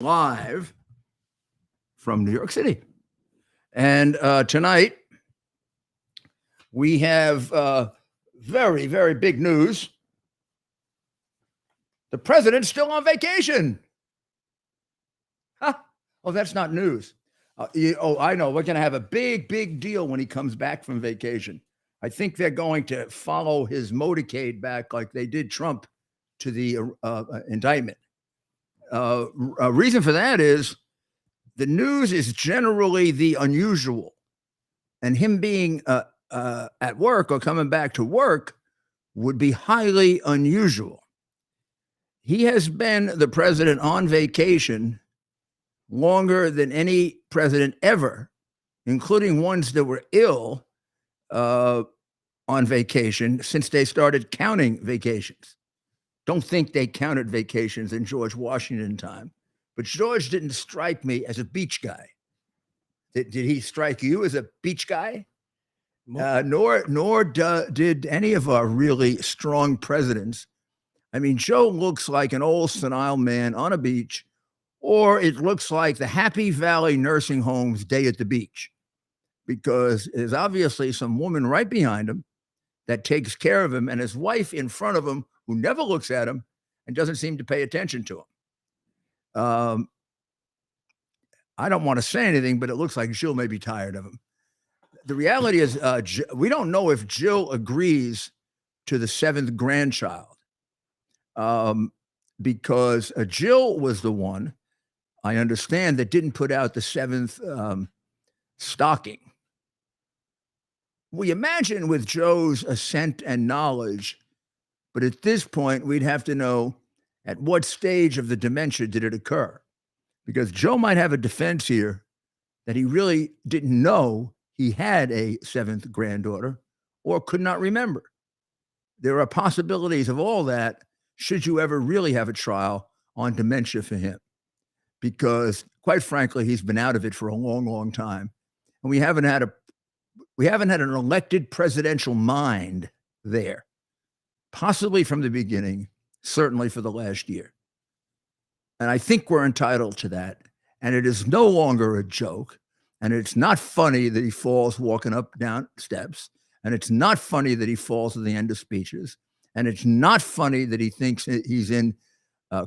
live from New York City. And tonight we have very, very big news. The president's still on vacation. Huh? Oh, that's not news. I know. We're going to have a big, big deal when he comes back from vacation. I think they're going to follow his motorcade back like they did Trump to the indictment. A reason for that is the news is generally the unusual, and him being at work or coming back to work would be highly unusual. He has been the president on vacation longer than any president ever, including ones that were ill on vacation since they started counting vacations. Don't think they counted vacations in George Washington time, but George didn't strike me as a beach guy. Did he strike you as a beach guy? Nor did any of our really strong presidents. I mean, Joe looks like an old senile man on a beach, or it looks like the Happy Valley nursing home's day at the beach, because there's obviously some woman right behind him that takes care of him, and his wife in front of him who never looks at him and doesn't seem to pay attention to him. I don't want to say anything, but it looks like Jill may be tired of him. The reality is we don't know if Jill agrees to the seventh grandchild, because Jill was the one, I understand, that didn't put out the seventh stocking. We imagine with Joe's assent and knowledge, but at this point, we'd have to know at what stage of the dementia did it occur, because Joe might have a defense here that he really didn't know he had a seventh granddaughter or could not remember. There are possibilities of all that should you ever really have a trial on dementia for him, because quite frankly, he's been out of it for a long, long time. And we haven't had an elected presidential mind there, possibly from the beginning, certainly for the last year. And I think we're entitled to that. And it is no longer a joke. And it's not funny that he falls walking up down steps. And it's not funny that he falls at the end of speeches. And it's not funny that he thinks he's in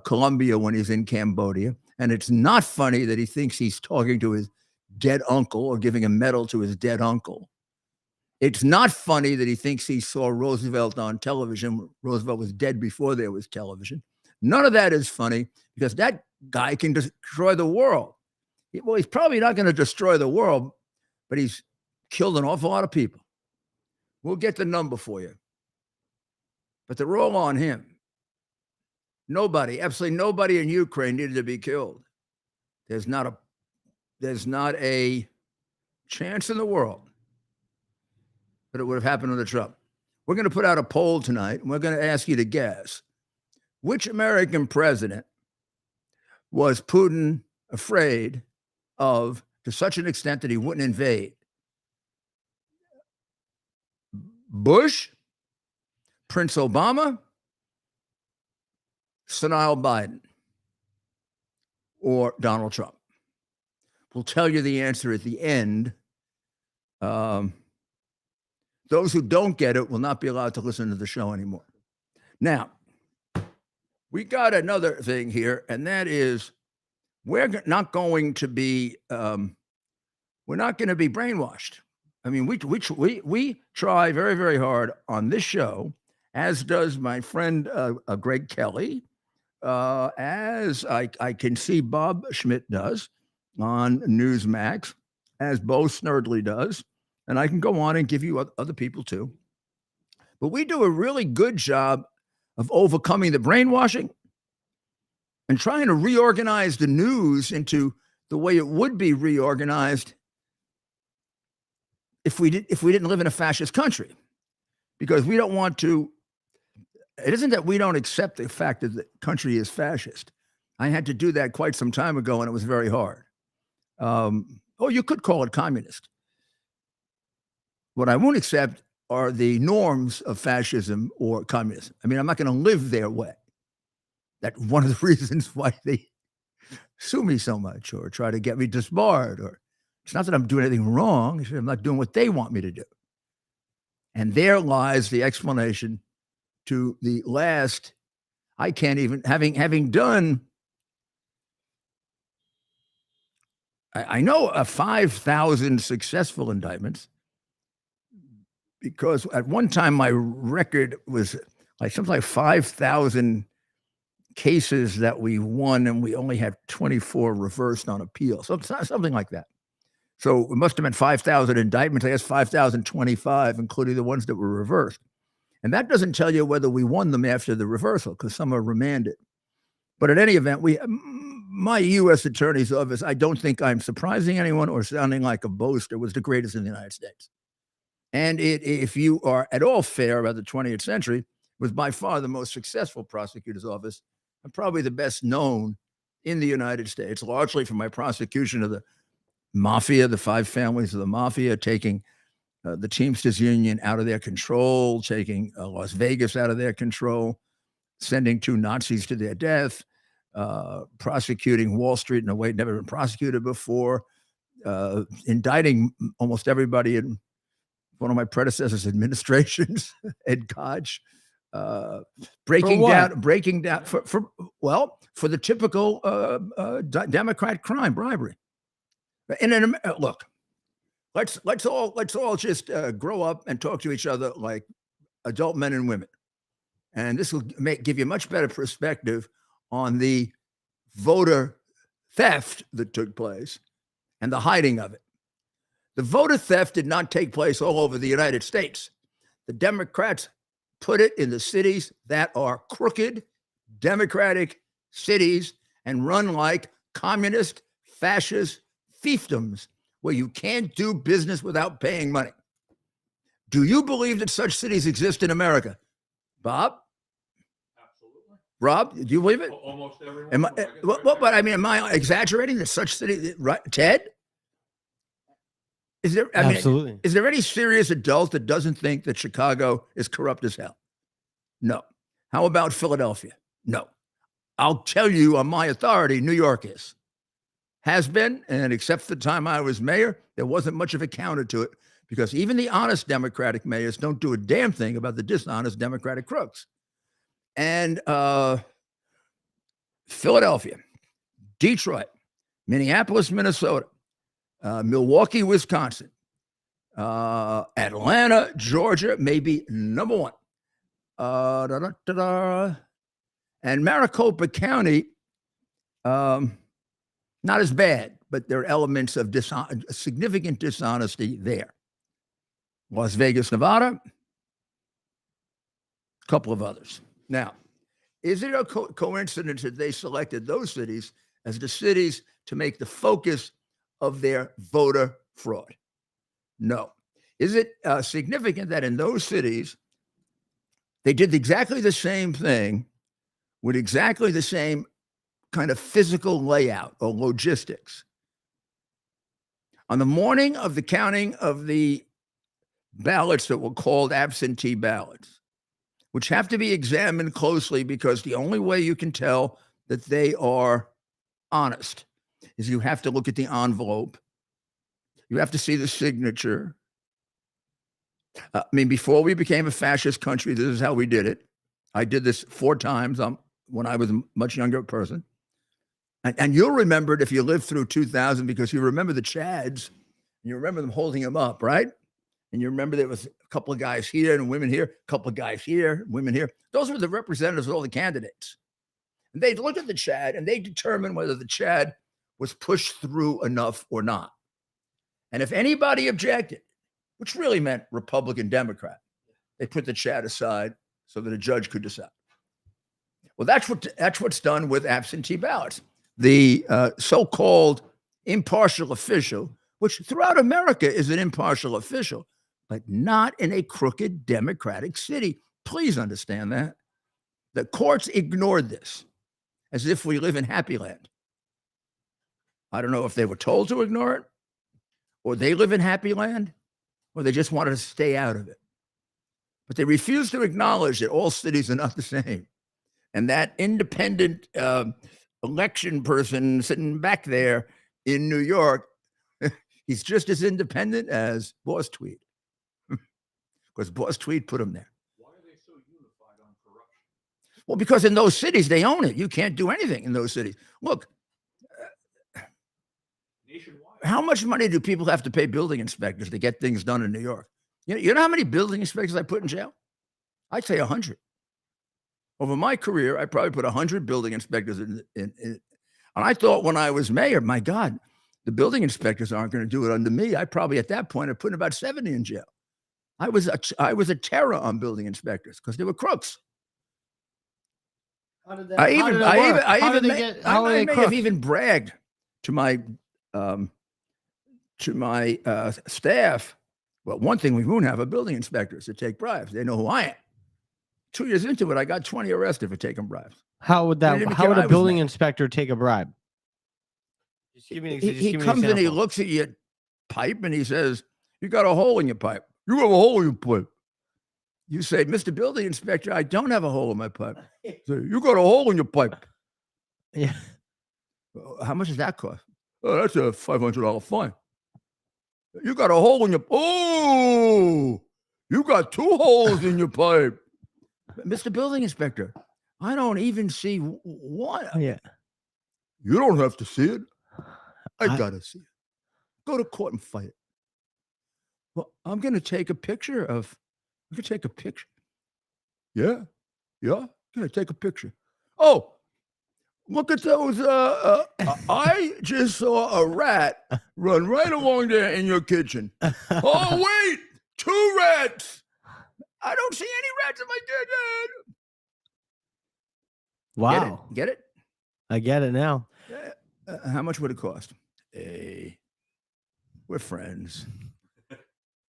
Colombia when he's in Cambodia. And it's not funny that he thinks he's talking to his dead uncle or giving a medal to his dead uncle. It's not funny that he thinks he saw Roosevelt on television. Roosevelt was dead before there was television. None of that is funny, because that guy can destroy the world. Well, he's probably not going to destroy the world, but he's killed an awful lot of people. We'll get the number for you. But they're all on him. Nobody, absolutely nobody in Ukraine needed to be killed. There's not a chance in the world that it would have happened under Trump. We're going to put out a poll tonight, and we're going to ask you to guess which American president was Putin afraid of to such an extent that he wouldn't invade? Bush, Prince Obama, senile Biden, or Donald Trump? We'll tell you the answer at the end. Those who don't get it will not be allowed to listen to the show anymore. Now, we got another thing here, and that is we're not going to be brainwashed. I mean, we try very, very hard on this show, as does my friend Greg Kelly, as I can see Bob Schmidt does on Newsmax, as Bo Snerdley does. And I can go on and give you other people too. But we do a really good job of overcoming the brainwashing and trying to reorganize the news into the way it would be reorganized if we didn't live in a fascist country. Because we don't want to, it isn't that we don't accept the fact that the country is fascist. I had to do that quite some time ago, and it was very hard. Or you could call it communist. What I won't accept are the norms of fascism or communism. I mean, I'm not going to live their way. That's one of the reasons why they sue me so much or try to get me disbarred. Or it's not that I'm doing anything wrong. I'm not doing what they want me to do. And there lies the explanation to the last. I can't even, having done, I know 5,000 successful indictments, because at one time my record was like something like 5,000 cases that we won, and we only had 24 reversed on appeal. So something like that. So it must have been 5,000 indictments. I guess 5,025, including the ones that were reversed. And that doesn't tell you whether we won them after the reversal, because some are remanded. But in any event, my U.S. Attorney's Office, I don't think I'm surprising anyone or sounding like a boaster, was the greatest in the United States. And if you are at all fair about the 20th century, was by far the most successful prosecutor's office and probably the best known in the United States, largely for my prosecution of the mafia, the 5 families of the mafia, taking the Teamsters Union out of their control, taking Las Vegas out of their control, sending 2 Nazis to their death, prosecuting Wall Street in a way never been prosecuted before, indicting almost everybody in one of my predecessors' administrations, Ed Koch, breaking down for the typical Democrat crime, bribery. And look, let's all just grow up and talk to each other like adult men and women, and this will give you a much better perspective on the voter theft that took place and the hiding of it. The voter theft did not take place all over the United States. The Democrats put it in the cities that are crooked, democratic cities and run like communist, fascist fiefdoms where you can't do business without paying money. Do you believe that such cities exist in America? Bob? Absolutely. Rob, do you believe it? Almost everyone. But I mean, am I exaggerating that such cities, right? Ted? Is there? Absolutely. Is there any serious adult that doesn't think that Chicago is corrupt as hell? No. How about Philadelphia? No. I'll tell you on my authority, New York has been, and except for the time I was mayor, there wasn't much of a counter to it, because even the honest Democratic mayors don't do a damn thing about the dishonest Democratic crooks. And Philadelphia, Detroit, Minneapolis, Minnesota, Milwaukee, Wisconsin, Atlanta, Georgia, maybe number 1. And Maricopa County, not as bad, but there are elements of significant dishonesty there. Las Vegas, Nevada, a couple of others. Now, is it a coincidence that they selected those cities as the cities to make the focus of their voter fraud? No. Is it significant that in those cities, they did exactly the same thing with exactly the same kind of physical layout or logistics? On the morning of the counting of the ballots that were called absentee ballots, which have to be examined closely because the only way you can tell that they are honest is you have to look at the envelope. You have to see the signature. I mean, before we became a fascist country, this is how we did it. I did this 4 times when I was a much younger person. And you'll remember it if you lived through 2000, because you remember the Chads, and you remember them holding them up, right? And you remember there was a couple of guys here and women here, a couple of guys here, women here. Those were the representatives of all the candidates. And they'd look at the Chad and they determine whether the Chad was pushed through enough or not. And if anybody objected, which really meant Republican, Democrat, they put the Chad aside so that a judge could decide. Well, that's what's done with absentee ballots. The so-called impartial official, which throughout America is an impartial official, but not in a crooked democratic city. Please understand that. The courts ignored this as if we live in Happy Land. I don't know if they were told to ignore it, or they live in Happy Land, or they just wanted to stay out of it. But they refused to acknowledge that all cities are not the same, and that independent election person sitting back there in New York, he's just as independent as Boss Tweed, because Boss Tweed put him there. Why are they so unified on corruption? Well, because in those cities, they own it. You can't do anything in those cities. Look, Nationwide. how much money do people have to pay building inspectors to get things done in New York? You know how many building inspectors I put in jail? I'd say 100. Over my career, I probably put 100 building inspectors in. And I thought when I was mayor, my God, the building inspectors aren't going to do it under me. I probably at that point, I put about 70 in jail. I was a terror on building inspectors because they were crooks. How did that? How I may have even bragged to my staff. Well, one thing we won't have a building inspectors to take bribes. They know who I am. 2 years into it, I got 20 arrested for taking bribes. How would that? How would a building inspector take a bribe? Just give me. He comes in, he looks at your pipe, and he says, "You got a hole in your pipe. You have a hole in your pipe." You say, "Mr. Building Inspector, I don't have a hole in my pipe." Say, "You got a hole in your pipe." Yeah. How much does that cost? "Oh, that's a $500 fine." "You got a hole in your you got 2 holes in your pipe." "Mr. Building Inspector, I don't even see one." Yeah. "You don't have to see it. I gotta see it. Go to court and fight it." "Well, I'm going to take a picture of. I'm going to take a picture." Yeah. I'm going to take a picture. "Oh, look at those. I just saw a rat run right along there in your kitchen." "Oh, wait, 2 rats. I don't see any rats in my kitchen." Wow. Get it? I get it now. How much would it cost? Hey, we're friends.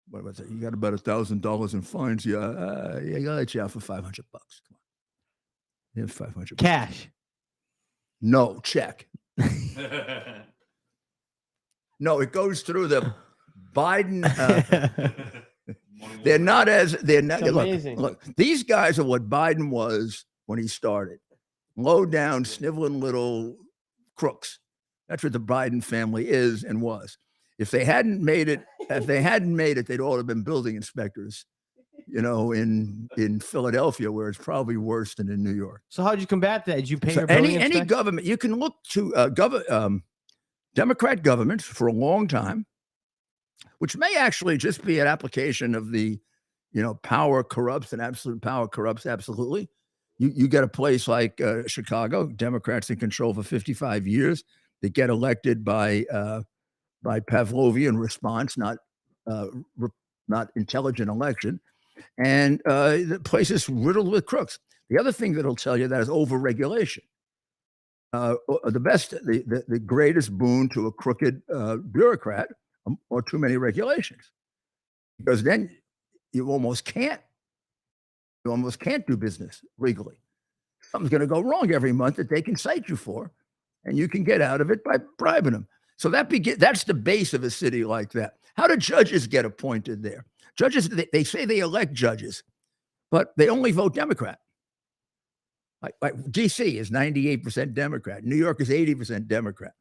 What was it? You got about $1,000 in fines. Yeah, I'll let you out for $500. Come on. Here's $500. Cash. No, check. No, it goes through the Biden. They're not. Look, these guys are what Biden was when he started. Low down, sniveling little crooks. That's what the Biden family is and was. If they hadn't made it, they'd all have been building inspectors, in Philadelphia, where it's probably worse than in New York. So how'd you combat that? Did you pay your building any government? You can look to Democrat governments for a long time, which may actually just be an application of the, power corrupts and absolute power corrupts absolutely. You get a place like Chicago, Democrats in control for 55 years. They get elected by Pavlovian response, not intelligent election. And the place is riddled with crooks. The other thing that'll tell you that is overregulation. The greatest boon to a crooked bureaucrat are too many regulations, because then you almost can't do business legally. Something's going to go wrong every month that they can cite you for, and you can get out of it by bribing them. So that's the base of a city like that. How do judges get appointed there? Judges, they say they elect judges, but they only vote Democrat. Like DC is 98% Democrat. New York is 80% Democrat.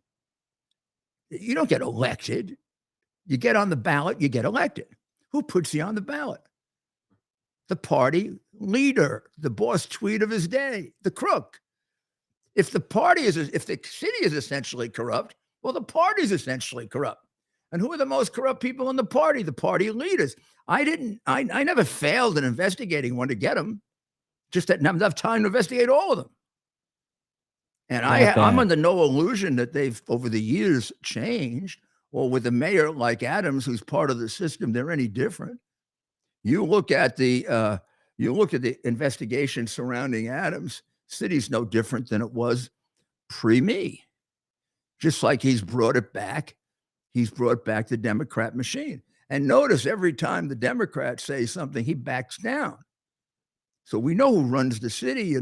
You don't get elected. You get on the ballot, you get elected. Who puts you on the ballot? The party leader, the Boss Tweed of his day, the crook. If the city is essentially corrupt, well, the party's essentially corrupt. And who are the most corrupt people in the party? The party leaders. I never failed in investigating one to get them. Just didn't have enough time to investigate all of them. And I'm under no illusion that they've, over the years, changed. Or with a mayor like Adams, who's part of the system, they're any different. You look at the investigation surrounding Adams. City's no different than it was pre-me. Just like he's brought back the Democrat machine. And notice every time the Democrats say something, he backs down. So we know who runs the city.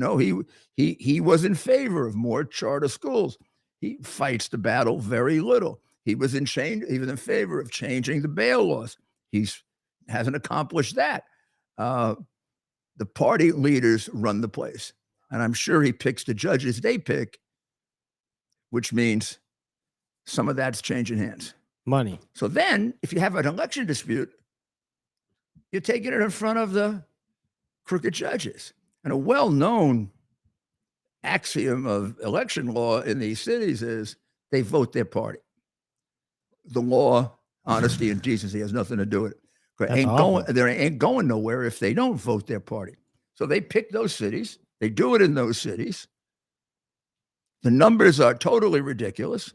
He was in favor of more charter schools. He fights the battle very little. He was in favor of changing the bail laws. He hasn't accomplished that. The party leaders run the place. And I'm sure he picks the judges they pick which means some of that's changing hands. Money. So then, if you have an election dispute, you're taking it in front of the crooked judges. And a well-known axiom of election law in these cities is they vote their party. The law, honesty, and decency has nothing to do with it. They ain't going nowhere if they don't vote their party. So they pick those cities. They do it in those cities. The numbers are totally ridiculous.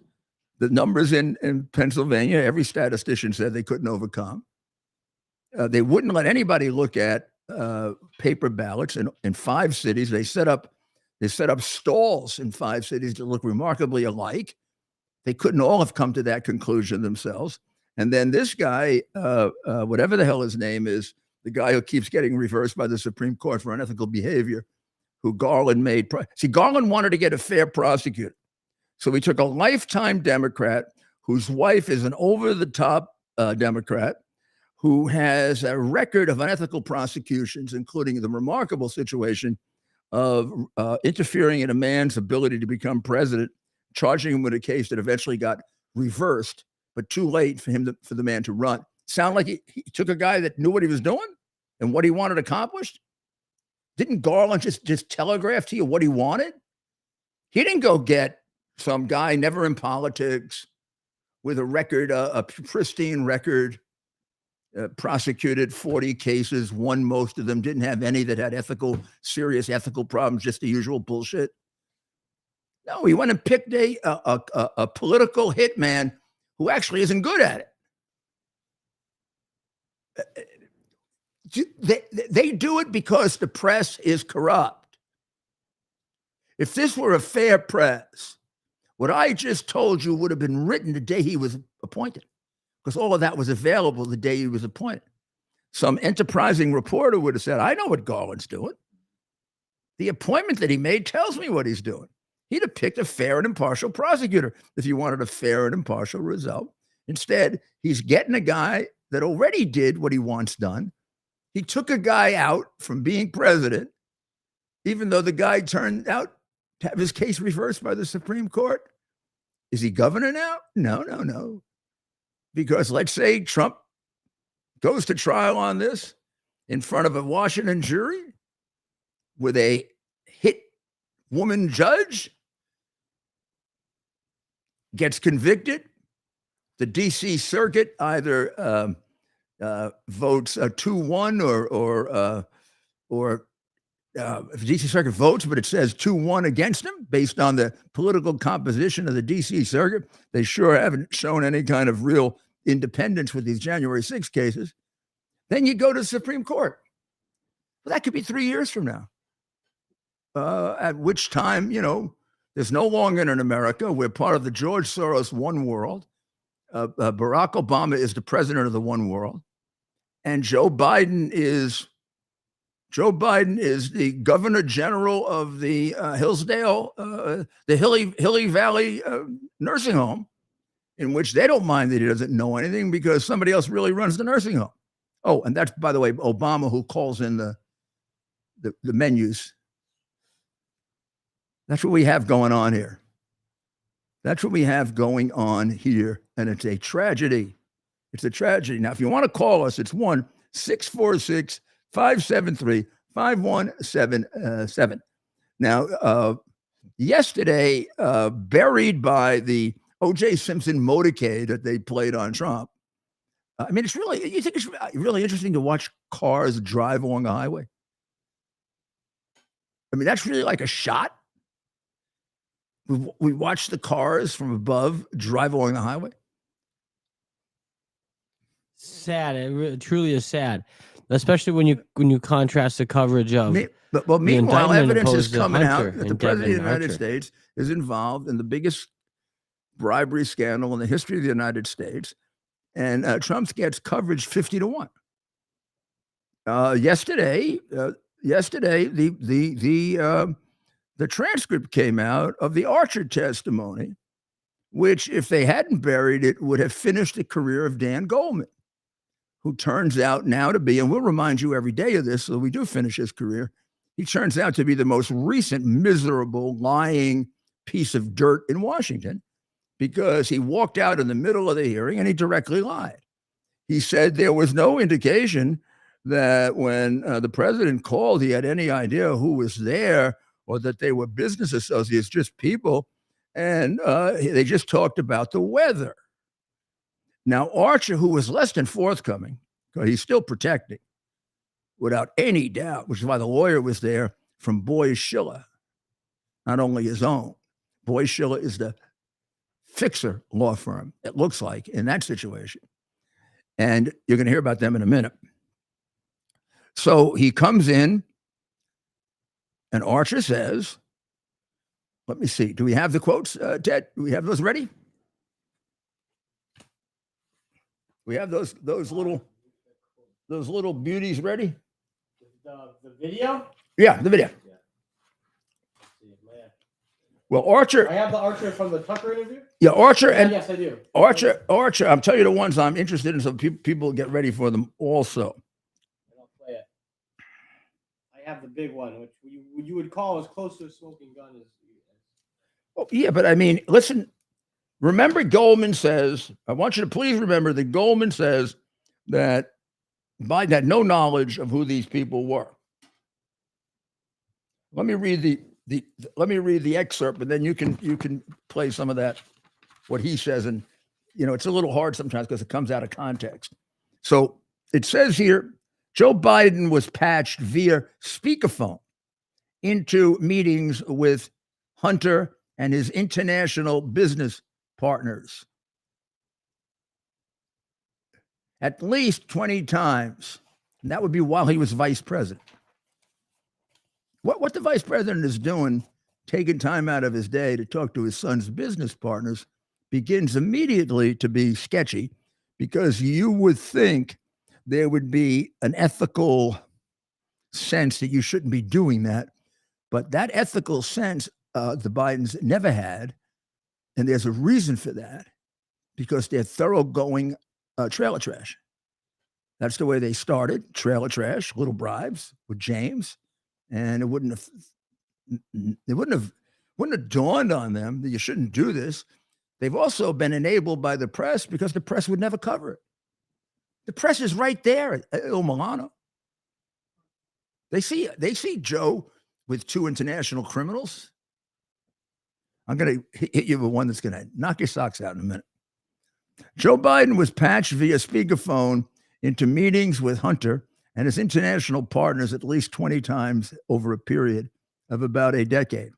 The numbers in Pennsylvania, every statistician said they couldn't overcome. They wouldn't let anybody look at paper ballots in 5 cities. They set up stalls in 5 cities that look remarkably alike. They couldn't all have come to that conclusion themselves. And then this guy, whatever the hell his name is, the guy who keeps getting reversed by the Supreme Court for unethical behavior, who Garland made. See, Garland wanted to get a fair prosecutor. So he took a lifetime Democrat whose wife is an over-the-top Democrat who has a record of unethical prosecutions, including the remarkable situation of interfering in a man's ability to become president, charging him with a case that eventually got reversed, but too late for the man to run. Sound like he took a guy that knew what he was doing and what he wanted accomplished? Didn't Garland just telegraph to you what he wanted? He didn't go get some guy never in politics with a record, a pristine record, prosecuted 40 cases, won most of them, didn't have any that had serious ethical problems, just the usual bullshit. No, he went and picked a political hitman who actually isn't good at it. They do it because the press is corrupt. If this were a fair press, what I just told you would have been written the day he was appointed, because all of that was available the day he was appointed. Some enterprising reporter would have said, I know what Garland's doing. The appointment that he made tells me what he's doing. He'd have picked a fair and impartial prosecutor if you wanted a fair and impartial result. Instead, he's getting a guy that already did what he wants done. He took a guy out from being president, even though the guy turned out to have his case reversed by the Supreme Court. Is he governor now? No. Because let's say Trump goes to trial on this in front of a Washington jury with a hit woman judge, gets convicted. The D.C. Circuit either votes 2-1 or if the D.C. Circuit votes, but it says 2-1 against him based on the political composition of the D.C. Circuit. They sure haven't shown any kind of real independence with these January 6 cases. Then you go to the Supreme Court. Well, that could be 3 years from now, at which time, there's no longer in America. We're part of the George Soros one world. Barack Obama is the president of the one world. And Joe Biden is the governor general of the Hillsdale, the Hilly Valley nursing home, in which they don't mind that he doesn't know anything because somebody else really runs the nursing home. Oh, and that's, by the way, Obama who calls in the menus. That's what we have going on here. And it's a tragedy. It's a tragedy. Now, if you want to call us, it's 1-646-573-5177. Now, yesterday, buried by the O.J. Simpson motorcade that they played on Trump. I mean, you think it's really interesting to watch cars drive along the highway? I mean, that's really like a shot. We watch the cars from above drive along the highway. Sad. It truly is sad, especially when you contrast the coverage of. But meanwhile, evidence is coming out that the and president of the Devin United Archer. States is involved in the biggest bribery scandal in the history of the United States, and Trump gets coverage 50-1. Yesterday, the transcript came out of the Archer testimony, which, if they hadn't buried it, would have finished the career of Dan Goldman, who turns out now to be, and we'll remind you every day of this, so we do finish his career. He turns out to be the most recent miserable, lying, piece of dirt in Washington because he walked out in the middle of the hearing and he directly lied. He said there was no indication that when the president called, he had any idea who was there or that they were business associates, just people. And they just talked about the weather. Now, Archer, who was less than forthcoming, because he's still protecting, without any doubt, which is why the lawyer was there from Boies Schiller, not only his own. Boies Schiller is the fixer law firm, it looks like, in that situation. And you're going to hear about them in a minute. So he comes in, and Archer says, let me see, do we have the quotes, Ted? Do we have those ready? We have those little beauties ready? The video? Yeah, the video. Well, Archer. I have the Archer from the Tucker interview. Yeah, Archer and yes, I do. Archer. I'm telling you the ones I'm interested in, so people get ready for them also. I'll play it. I have the big one, which you would call as close to a smoking gun as. Oh, yeah, but I mean, listen. Remember, Goldman says. I want you to please remember that Goldman says that Biden had no knowledge of who these people were. Let me read the excerpt, and then you can play some of that, what he says. And, it's a little hard sometimes because it comes out of context. So it says here, Joe Biden was patched via speakerphone into meetings with Hunter and his international business partners at least 20 times. And that would be while he was vice president. What the vice president is doing, taking time out of his day to talk to his son's business partners, begins immediately to be sketchy, because you would think there would be an ethical sense that you shouldn't be doing that. But that ethical sense, the Bidens never had. And there's a reason for that, because they're thoroughgoing trailer trash. That's the way they started, trailer trash, little bribes with James. And it wouldn't have dawned on them that you shouldn't do this. They've also been enabled by the press, because the press would never cover it. The press is right there at Il Milano. They see Joe with 2 international criminals. I'm going to hit you with one that's going to knock your socks out in a minute. Joe Biden was patched via speakerphone into meetings with Hunter and his international partners at least 20 times over a period of about a decade.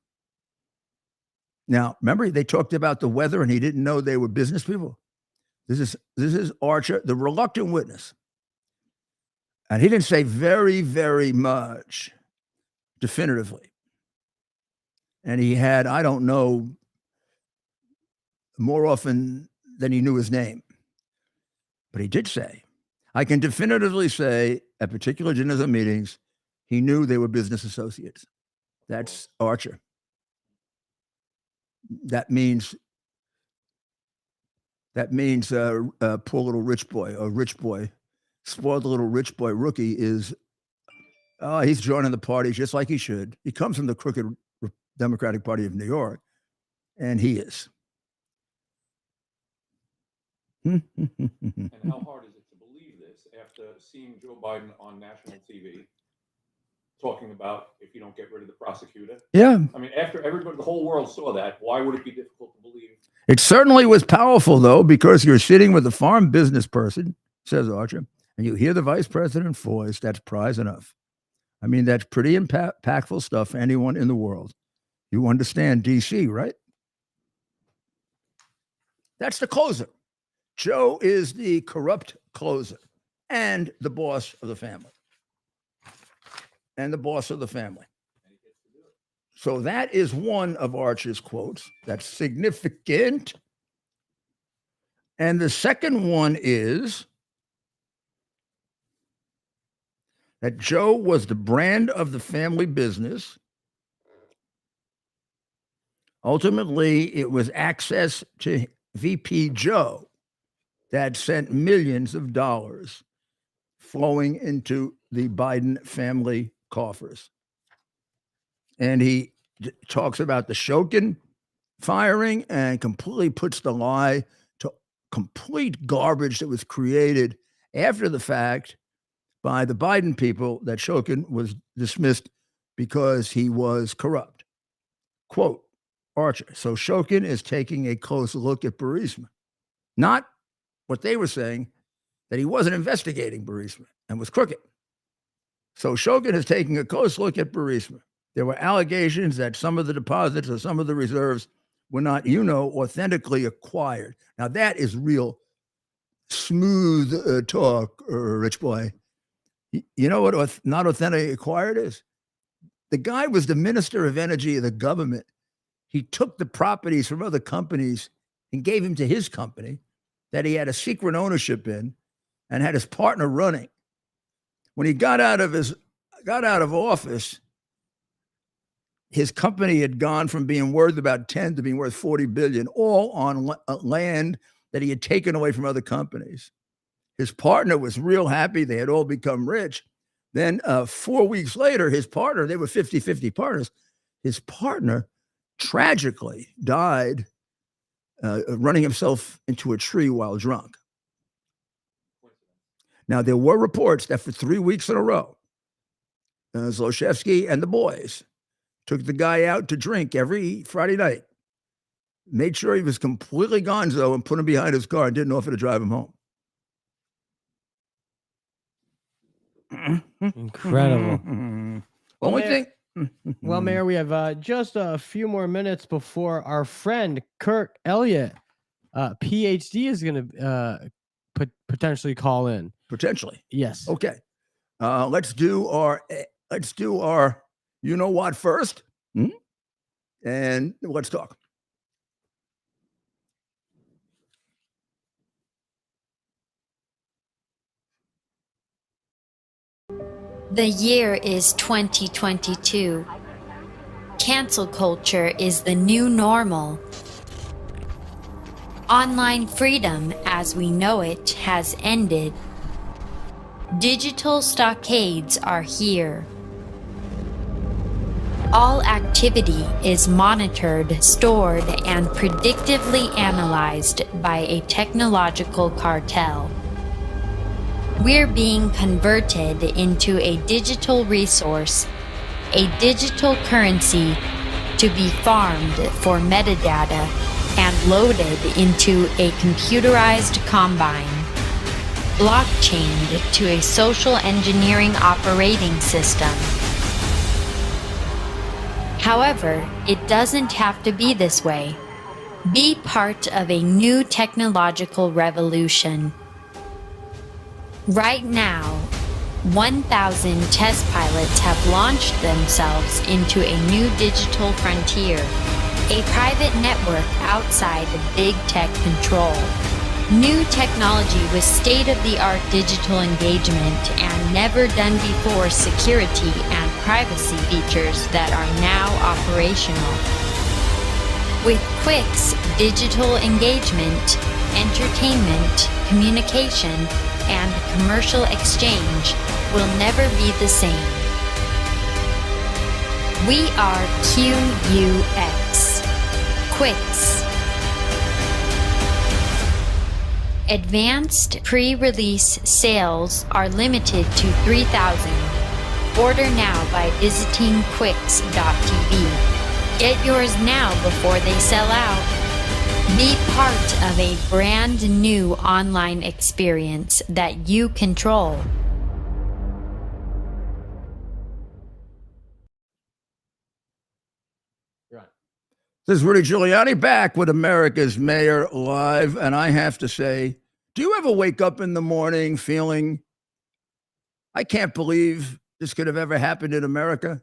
Now, remember, they talked about the weather and he didn't know they were business people. This is Archer, the reluctant witness. And he didn't say very, very much definitively. And he had, I don't know, more often than he knew his name. But he did say, I can definitively say at particular dinners and meetings, he knew they were business associates. That's Archer. That means poor little rich boy, or rich boy, spoiled little rich boy rookie is, he's joining the party just like he should. He comes from the crooked Democratic Party of New York, and he is. And how hard is it to believe this after seeing Joe Biden on national TV talking about if you don't get rid of the prosecutor? Yeah. I mean, after everybody, the whole world saw that, why would it be difficult to believe? It certainly was powerful, though, because you're sitting with a foreign business person, says Archer, and you hear the vice president's voice. That's prize enough. I mean, that's pretty impactful stuff for anyone in the world. You understand DC, right? That's the closer. Joe is the corrupt closer and the boss of the family. And the boss of the family. So that is one of Archer's quotes that's significant. And the second one is that Joe was the brand of the family business. Ultimately, it was access to VP Joe that sent millions of dollars flowing into the Biden family coffers. And he talks about the Shokin firing and completely puts the lie to complete garbage that was created after the fact by the Biden people that Shokin was dismissed because he was corrupt. Quote, Archer, so Shokin is taking a close look at Burisma. Not what they were saying, that he wasn't investigating Burisma and was crooked. So Shokin is taking a close look at Burisma. There were allegations that some of the deposits or some of the reserves were not, authentically acquired. Now, that is real smooth talk, rich boy. You know what not authentically acquired is? The guy was the Minister of Energy of the government. He took the properties from other companies and gave them to his company that he had a secret ownership in and had his partner running. When he got out of office, his company had gone from being worth about 10 to being worth 40 billion, all on land that he had taken away from other companies. His partner was real happy. They had all become rich. Then 4 weeks later, his partner, they were 50-50 partners. His partner tragically died running himself into a tree while drunk. Now, there were reports that for 3 weeks in a row, Zlochevsky and the boys took the guy out to drink every Friday night, made sure he was completely gonzo and put him behind his car and didn't offer to drive him home. Incredible. Only thing. Well, Mayor, we have just a few more minutes before our friend Kirk Elliott, PhD, is going to potentially call in. Potentially. Yes. Okay. Let's do our you know what first, and let's talk. The year is 2022. Cancel culture is the new normal. Online freedom as we know it has ended. Digital stockades are here. All activity is monitored, stored, and predictively analyzed by a technological cartel. We're being converted into a digital resource, a digital currency to be farmed for metadata and loaded into a computerized combine, blockchained to a social engineering operating system. However, it doesn't have to be this way. Be part of a new technological revolution. Right now, 1,000 test pilots have launched themselves into a new digital frontier, a private network outside of big tech control. New technology with state-of-the-art digital engagement and never-done-before security and privacy features that are now operational. With Quick's digital engagement, entertainment, communication, and commercial exchange will never be the same. We are QUX. Quicks. Advanced pre-release sales are limited to 3,000. Order now by visiting quicks.tv. Get yours now before they sell out. Be part of a brand new online experience that you control. This is Rudy Giuliani back with America's Mayor Live. And I have to say, do you ever wake up in the morning feeling, I can't believe this could have ever happened in America?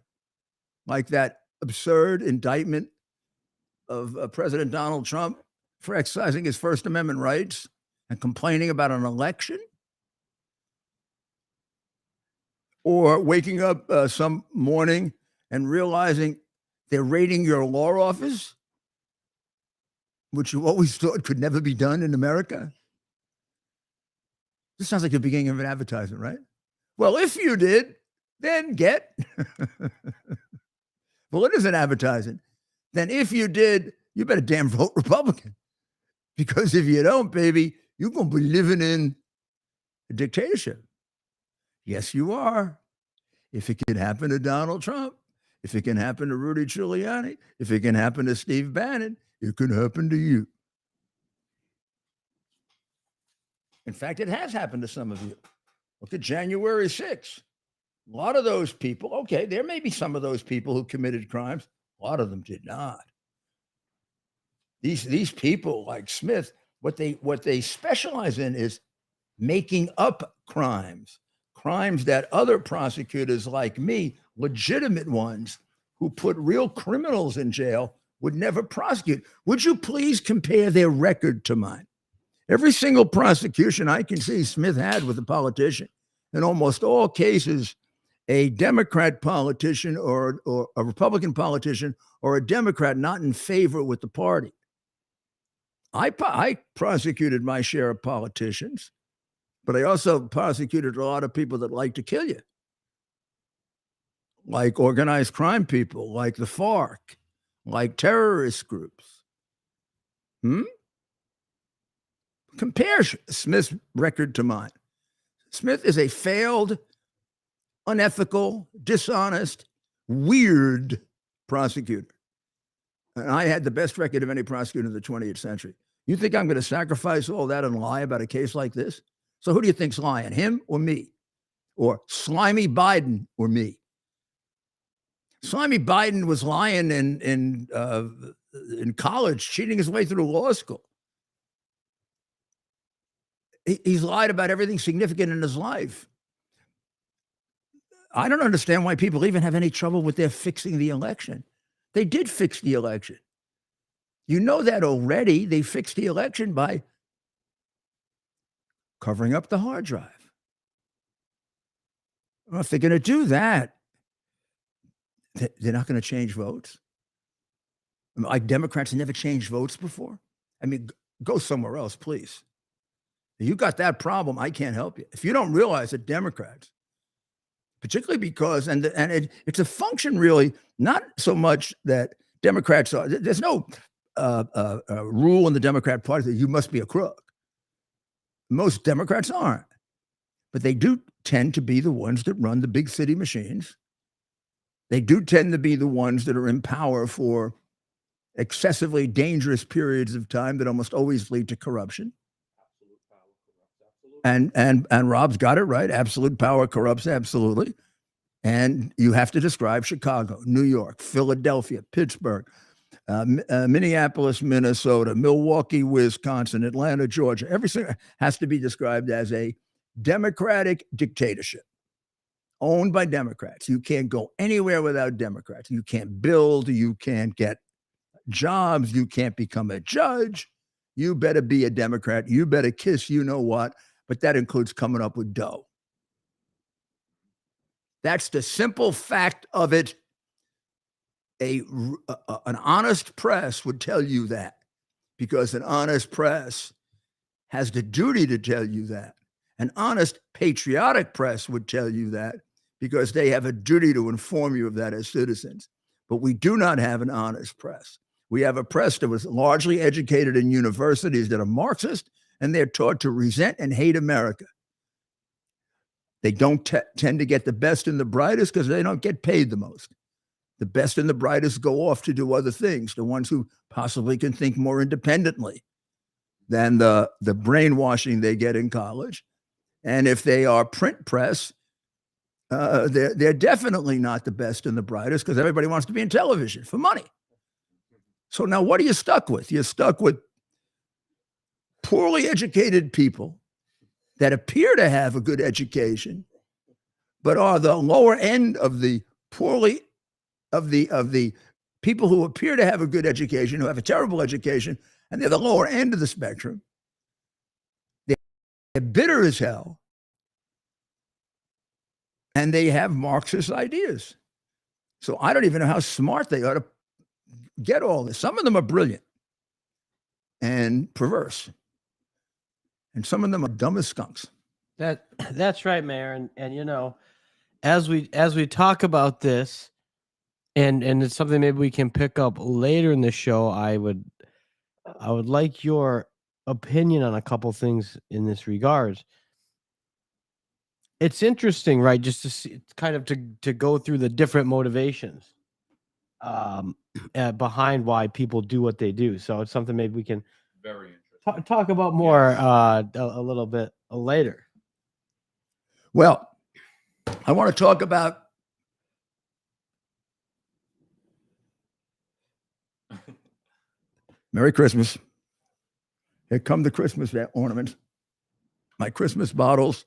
Like that absurd indictment of President Donald Trump for exercising his First Amendment rights and complaining about an election? Or waking up some morning and realizing they're raiding your law office, which you always thought could never be done in America? This sounds like the beginning of an advertisement, right? Well, if you did, then get. Well, it is an advertisement. Then if you did, you better damn vote Republican. Because if you don't, baby, you're going to be living in a dictatorship. Yes, you are. If it can happen to Donald Trump, if it can happen to Rudy Giuliani, if it can happen to Steve Bannon, it can happen to you. In fact, it has happened to some of you. Look at January 6th. A lot of those people, okay, there may be some of those people who committed crimes. A lot of them did not. These people like Smith, what they specialize in is making up crimes that other prosecutors like me, legitimate ones who put real criminals in jail, would never prosecute. Would you please compare their record to mine? Every single prosecution I can see Smith had with a politician, in almost all cases, a Democrat politician or a Republican politician or a Democrat not in favor with the party. I prosecuted my share of politicians, but I also prosecuted a lot of people that like to kill you, like organized crime people, like the FARC, like terrorist groups. Compare Smith's record to mine. Smith is a failed, unethical, dishonest, weird prosecutor. And I had the best record of any prosecutor in the 20th century. You think I'm going to sacrifice all that and lie about a case like this? So who do you think's lying, him or me? Or slimy Biden or me? Slimy Biden was lying in college, cheating his way through law school. He's lied about everything significant in his life. I don't understand why people even have any trouble with their fixing the election. They did fix the election. You know that already. They fixed the election by covering up the hard drive. Well, if they're going to do that, they're not going to change votes. Like Democrats never changed votes before. I mean, go somewhere else, please. If you got that problem, I can't help you. If you don't realize that Democrats, particularly because, it's a function really, not so much that Democrats are, there's no rule in the Democrat Party that you must be a crook. Most Democrats aren't, but they do tend to be the ones that run the big city machines. They do tend to be the ones that are in power for excessively dangerous periods of time that almost always lead to corruption. And Rob's got it right. Absolute power corrupts, absolutely. And you have to describe Chicago, New York, Philadelphia, Pittsburgh, Minneapolis, Minnesota, Milwaukee, Wisconsin, Atlanta, Georgia. Everything has to be described as a democratic dictatorship owned by Democrats. You can't go anywhere without Democrats. You can't build. You can't get jobs. You can't become a judge. You better be a Democrat. You better kiss you know what. But that includes coming up with dough. That's the simple fact of it. An honest press would tell you that, because an honest press has the duty to tell you that. An honest, patriotic press would tell you that, because they have a duty to inform you of that as citizens. But we do not have an honest press. We have a press that was largely educated in universities that are Marxist, and they're taught to resent and hate America. They don't tend to get the best and the brightest because they don't get paid the most. The best and the brightest go off to do other things, the ones who possibly can think more independently than the brainwashing they get in college. And if they are print press, they're definitely not the best and the brightest, because everybody wants to be in television for money. So now what are you stuck with? You're stuck with poorly educated people that appear to have a good education, but are the lower end of the people who appear to have a good education, who have a terrible education, and they're the lower end of the spectrum. They're bitter as hell, and they have Marxist ideas. So I don't even know how smart they are to get all this. Some of them are brilliant and perverse, and some of them are dumb as skunks. That's right, Mayor. And you know, as we talk about this, and it's something maybe we can pick up later in the show. I would like your opinion on a couple things in this regards. It's interesting, right? Just to see, kind of to go through the different motivations behind why people do what they do. So it's something maybe we can Very interesting. talk about more Yes. a little bit later. Well, I want to talk about Merry Christmas. Here come the Christmas ornaments, my Christmas bottles.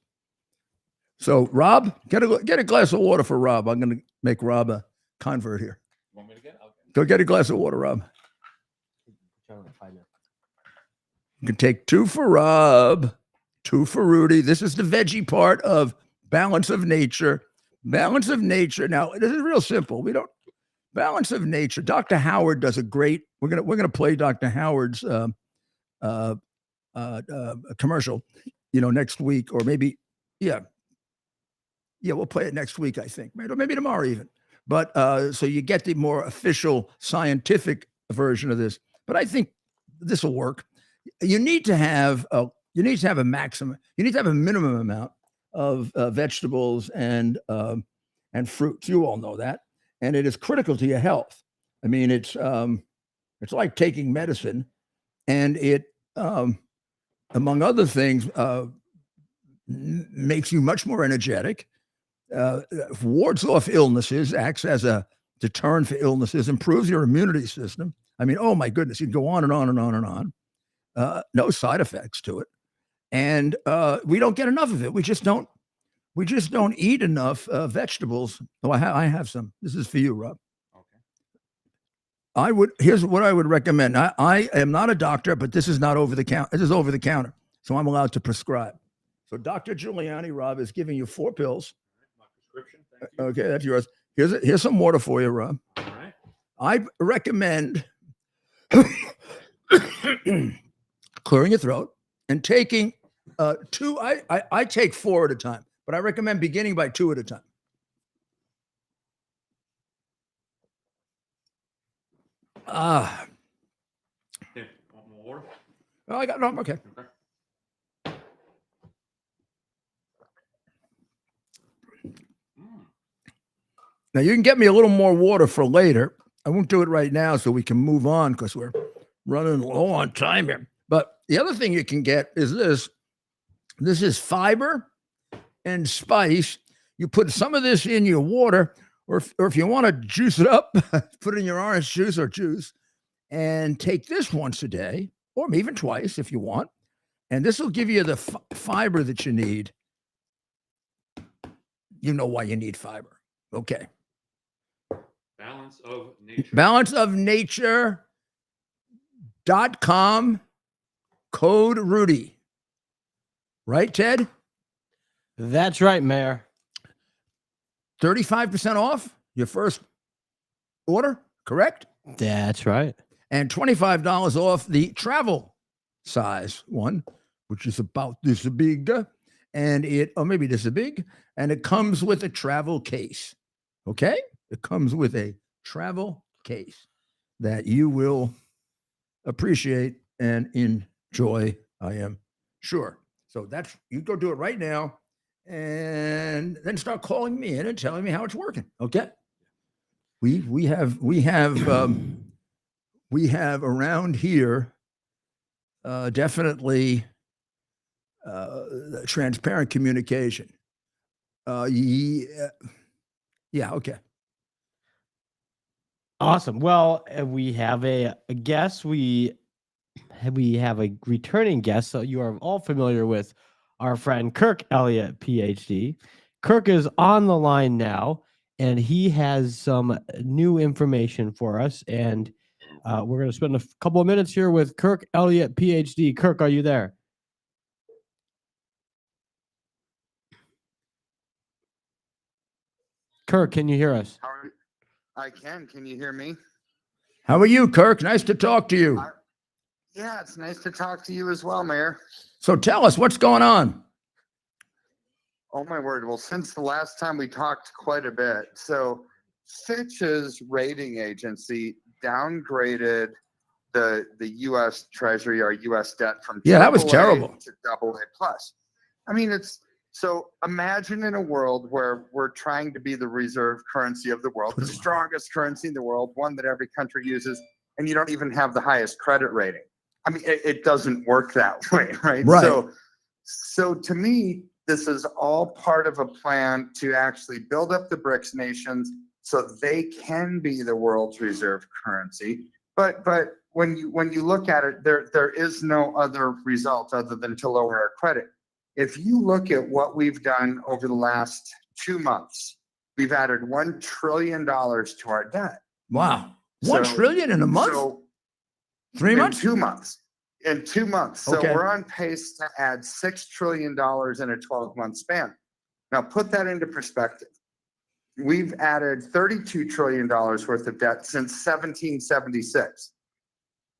So, Rob, get a glass of water for Rob. I'm going to make Rob a convert here. Want me to get? Okay. Go get a glass of water, Rob. You can take 2 for Rob, 2 for Rudy. This is the veggie part of balance of nature. Balance of nature. Now, this is real simple. We don't balance of nature. Dr. Howard does a great. We're gonna play Dr. Howard's commercial, next week, or maybe, yeah, we'll play it next week, I think, maybe tomorrow even. But so you get the more official scientific version of this. But I think this will work. You need to have a maximum. You need to have a minimum amount of vegetables and fruits. You all know that, and it is critical to your health. I mean, it's like taking medicine, and it, among other things, makes you much more energetic. Wards off illnesses, acts as a deterrent for illnesses, improves your immunity system. I mean, oh my goodness, you can go on and on and on and on. No side effects to it, and we don't get enough of it. We just don't eat enough vegetables. Oh, I have some. This is for you, Rob. Okay. Here's what I would recommend. I am not a doctor, but this is not over the counter. This is over the counter, so I'm allowed to prescribe. So Dr. Giuliani, Rob, is giving you 4 pills. My prescription. Thank you. Okay, that's yours. Here's some water for you, Rob. All right. I recommend clearing your throat and taking 2. I take 4 at a time, but I recommend beginning by 2 at a time. Yeah. Want more water? Well, I got no. Okay. Okay. Now you can get me a little more water for later. I won't do it right now, so we can move on because we're running low on time here. But the other thing you can get is this. This is fiber and spice. You put some of this in your water, or if you want to juice it up, put it in your orange juice or juice, and take this once a day, or even twice if you want. And this will give you the fiber that you need. You know why you need fiber. Okay. Balance of nature. Balanceofnature.com, code Rudy. Right, Ted? That's right, Mayor. 35% off your first order, correct? That's right. And $25 off the travel size one, which is about this big. And maybe this big. And it comes with a travel case. Okay? It comes with a travel case that you will appreciate and enjoy, I am sure. So you go do it right now and then start calling me in and telling me how it's working. Okay? We have around here definitely transparent communication. Yeah, okay. Awesome. Well, we have a guest. We have a returning guest. So you are all familiar with our friend Kirk Elliott, PhD. Kirk is on the line now, and he has some new information for us. And we're going to spend a couple of minutes here with Kirk Elliott, PhD. Kirk, are you there? Kirk, can you hear us? I can. Can you hear me? How are you, Kirk? Nice to talk to you. Yeah, it's nice to talk to you as well, Mayor. So tell us what's going on. Oh my word. Well, since the last time we talked quite a bit. So Fitch's rating agency downgraded the U.S. Treasury or U.S. debt from Yeah, that was AAA terrible. to AA plus. I mean, so imagine in a world where we're trying to be the reserve currency of the world, the strongest currency in the world, one that every country uses, and you don't even have the highest credit rating. I mean, it doesn't work that way, right? Right. So to me, this is all part of a plan to actually build up the BRICS nations so they can be the world's reserve currency. But when you look at it, there is no other result other than to lower our credit. If you look at what we've done over the last 2 months, we've added $1 trillion to our debt. Wow. 1 So- trillion in a month? So 3 in months? 2 months. In 2 months. So Okay. we're on pace to add $6 trillion in a 12-month span. Now put that into perspective. We've added $32 trillion worth of debt since 1776.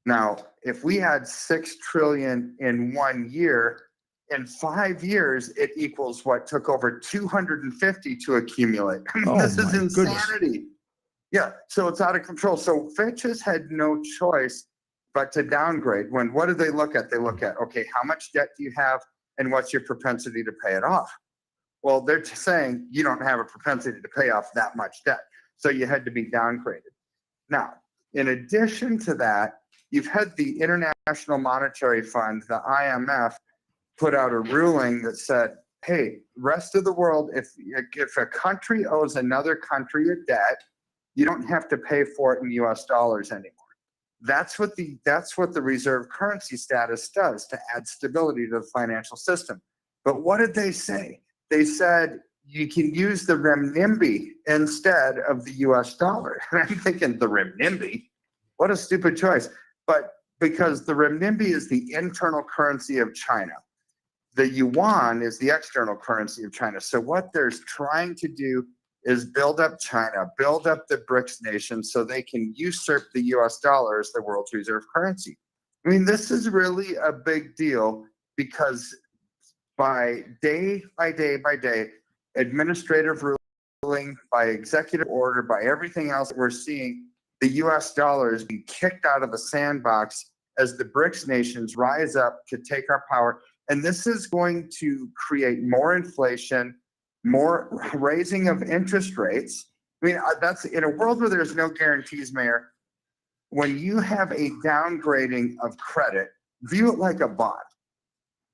Now, if we had $6 trillion in 1 year, in 5 years, it equals what took over 250 to accumulate. I mean, Oh, this is my goodness. insanity. Yeah, so it's out of control. So Fitch has had no choice but to downgrade. What do they look at? They look at, okay, how much debt do you have and what's your propensity to pay it off? Well, they're saying you don't have a propensity to pay off that much debt. So you had to be downgraded. Now, in addition to that, you've had the International Monetary Fund, the IMF, put out a ruling that said, hey, rest of the world, if a country owes another country a debt, you don't have to pay for it in US dollars anymore. That's what the reserve currency status does to add stability to the financial system. But what did they say? They said you can use the renminbi instead of the US dollar. And I'm thinking the renminbi, what a stupid choice. But because the renminbi is the internal currency of China, the yuan is the external currency of China. So what they're trying to do is build up China, build up the BRICS nations so they can usurp the US dollar as the world's reserve currency. I mean, this is really a big deal because by day, administrative ruling, by executive order, by everything else we're seeing, the US dollar is being kicked out of the sandbox as the BRICS nations rise up to take our power. And this is going to create more inflation, more raising of interest rates. I mean, that's in a world where there's no guarantees, Mayor. When you have a downgrading of credit, view it like a bond.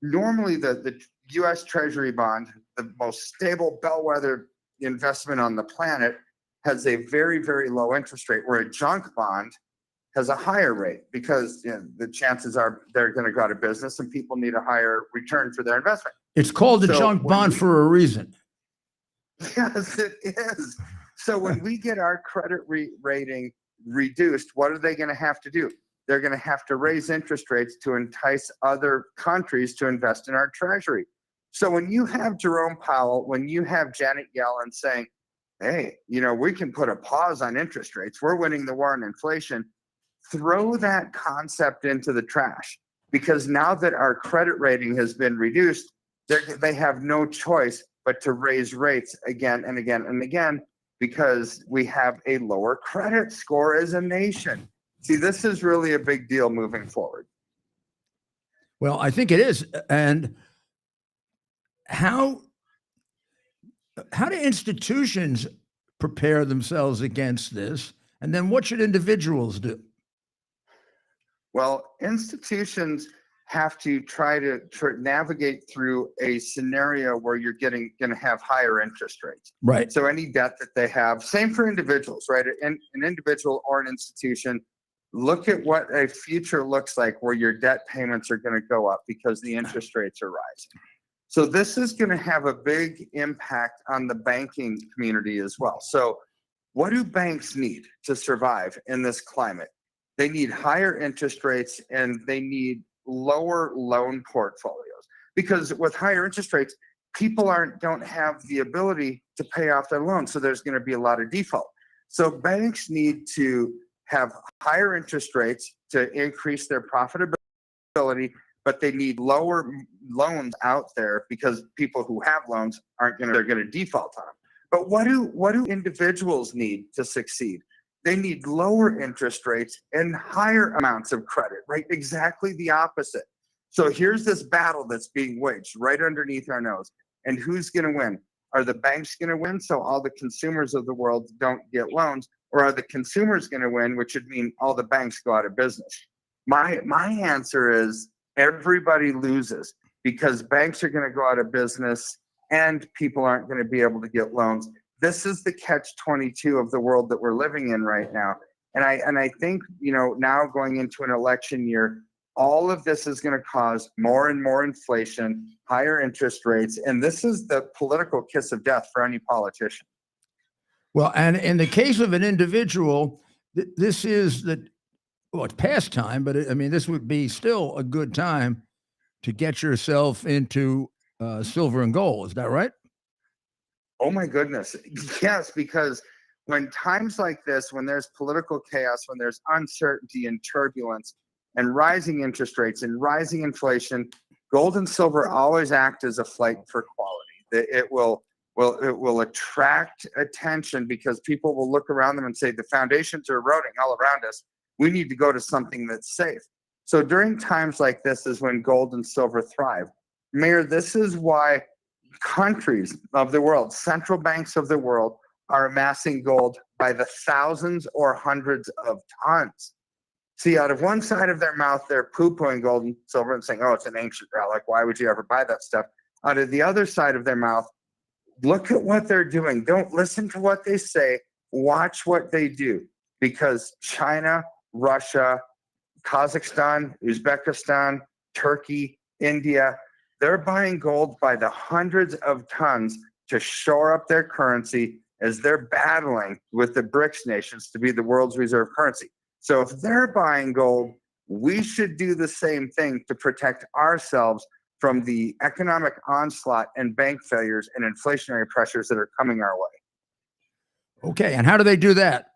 Normally, the U.S. Treasury bond, the most stable bellwether investment on the planet, has a very, very low interest rate, where a junk bond has a higher rate because the chances are they're going to go out of business and people need a higher return for their investment. It's called a So junk when bond we- for a reason. Yes, it is. So when we get our credit rating reduced, what are they going to have to do? They're going to have to raise interest rates to entice other countries to invest in our treasury. So when you have Jerome Powell, when you have Janet Yellen saying, hey, we can put a pause on interest rates, we're winning the war on inflation, throw that concept into the trash, because now that our credit rating has been reduced, they have no choice but to raise rates again and again and again, because we have a lower credit score as a nation. See, this is really a big deal moving forward. Well, I think it is. And how do institutions prepare themselves against this? And then what should individuals do? Well, institutions have to try to navigate through a scenario where you're going to have higher interest rates. Right. So any debt that they have, same for individuals, right? An individual or an institution, look at what a future looks like where your debt payments are going to go up because the interest rates are rising. So this is going to have a big impact on the banking community as well. So what do banks need to survive in this climate? They need higher interest rates and they need lower loan portfolios, because with higher interest rates, people don't have the ability to pay off their loans. So there's going to be a lot of default. So banks need to have higher interest rates to increase their profitability, but they need lower loans out there because people who have loans they're going to default on them. But what do individuals need to succeed? They need lower interest rates and higher amounts of credit, right? Exactly the opposite. So here's this battle that's being waged right underneath our nose. And who's going to win? Are the banks going to win so all the consumers of the world don't get loans? Or are the consumers going to win, which would mean all the banks go out of business? My answer is everybody loses, because banks are going to go out of business and people aren't going to be able to get loans. This is the catch-22 of the world that we're living in right now. And I think, now going into an election year, all of this is going to cause more and more inflation, higher interest rates, and this is the political kiss of death for any politician. Well, and in the case of an individual, this is it's past time, but this would be still a good time to get yourself into silver and gold. Is that right? Oh my goodness. Yes, because when times like this, when there's political chaos, when there's uncertainty and turbulence and rising interest rates and rising inflation, gold and silver always act as a flight for quality. It will attract attention because people will look around them and say, the foundations are eroding all around us. We need to go to something that's safe. So during times like this is when gold and silver thrive. Mayor, this is why countries of the world, central banks of the world, are amassing gold by the thousands or hundreds of tons. See, out of one side of their mouth, they're poo-pooing gold and silver and saying, oh, it's an ancient relic. Why would you ever buy that stuff? Out of the other side of their mouth, look at what they're doing. Don't listen to what they say. Watch what they do. Because China, Russia, Kazakhstan, Uzbekistan, Turkey, India, they're buying gold by the hundreds of tons to shore up their currency as they're battling with the BRICS nations to be the world's reserve currency. So if they're buying gold, we should do the same thing to protect ourselves from the economic onslaught and bank failures and inflationary pressures that are coming our way. Okay, and how do they do that?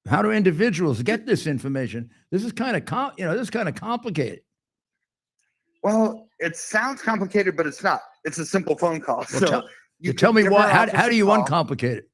How do individuals get this information? This is kind of complicated. Well, it sounds complicated, but it's not. It's a simple phone call. Well, So tell me give our how office do a you call. uncomplicate it?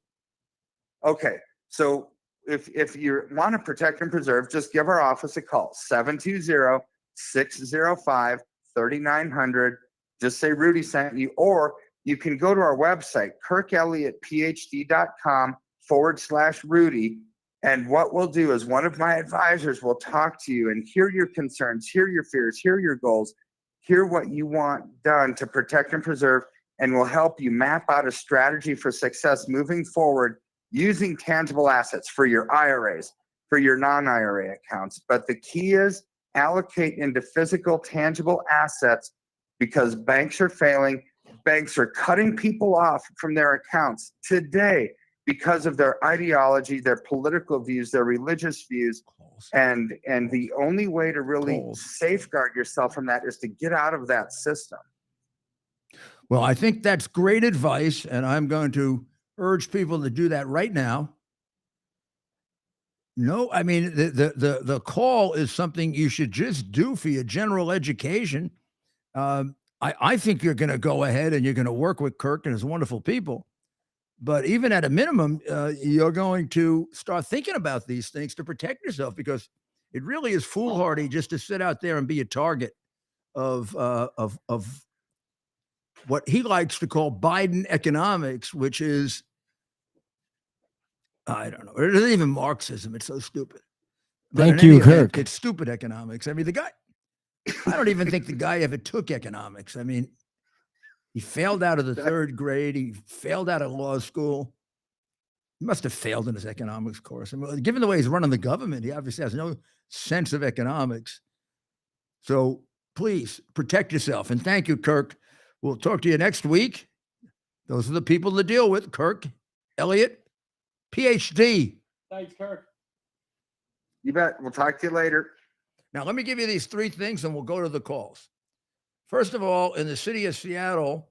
Okay, so if you want to protect and preserve, just give our office a call, 720-605-3900. Just say Rudy sent you, or you can go to our website, kirkelliottphd.com/Rudy. And what we'll do is one of my advisors will talk to you and hear your concerns, hear your fears, hear your goals, hear what you want done to protect and preserve, and will help you map out a strategy for success moving forward using tangible assets for your IRAs, for your non-IRA accounts. But the key is allocate into physical, tangible assets, because banks are failing. Banks are cutting people off from their accounts today because of their ideology, their political views, their religious views. And the only way to really safeguard yourself from that is to get out of that system. Well, I think that's great advice, and I'm going to urge people to do that right now. No, I mean, the call is something you should just do for your general education. I think you're going to go ahead and you're going to work with Kirk and his wonderful people. But even at a minimum, you're going to start thinking about these things to protect yourself, because it really is foolhardy just to sit out there and be a target of what he likes to call Biden economics, which is, I don't know, it isn't even Marxism. It's so stupid. But Thank in any you, event, Kirk. it's stupid economics. I mean, the guy, I don't even think the guy ever took economics. I mean, he failed out of the third grade. He failed out of law school. He must have failed in his economics course. I mean, given the way he's running the government, he obviously has no sense of economics. So please protect yourself. And thank you, Kirk. We'll talk to you next week. Those are the people to deal with. Kirk Elliott, PhD. Thanks, Kirk. You bet. We'll talk to you later. Now, let me give you these three things and we'll go to the calls. First of all, in the city of Seattle,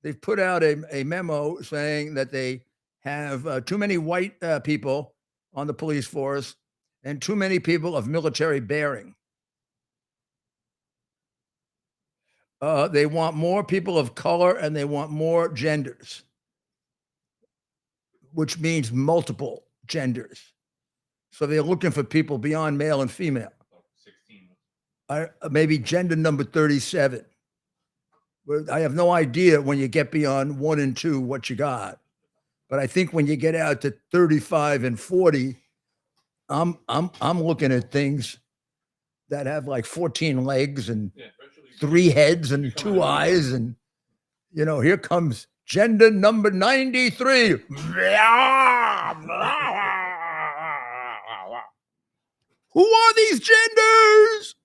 they've put out a memo saying that they have too many white people on the police force and too many people of military bearing. They want more people of color and they want more genders. which means multiple genders. So they're looking for people beyond male and female. 16. Maybe gender number 37. I have no idea when you get beyond 1 and 2 what you got, but I think when you get out to 35 and 40, I'm looking at things that have like 14 legs and Yeah, eventually 3 heads and become 2 an eyes, and here comes gender number 93. Who are these genders?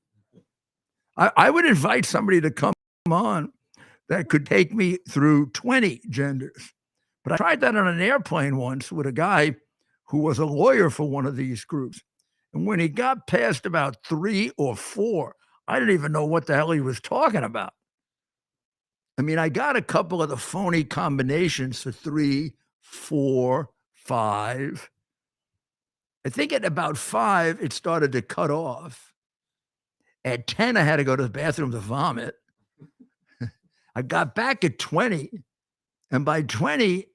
I would invite somebody to come on that could take me through 20 genders. But I tried that on an airplane once with a guy who was a lawyer for one of these groups. And when he got past about 3 or 4, I didn't even know what the hell he was talking about. I mean, I got a couple of the phony combinations for 3, 4, 5. I think at about 5, it started to cut off. At 10, I had to go to the bathroom to vomit. I got back at 20, and by 20,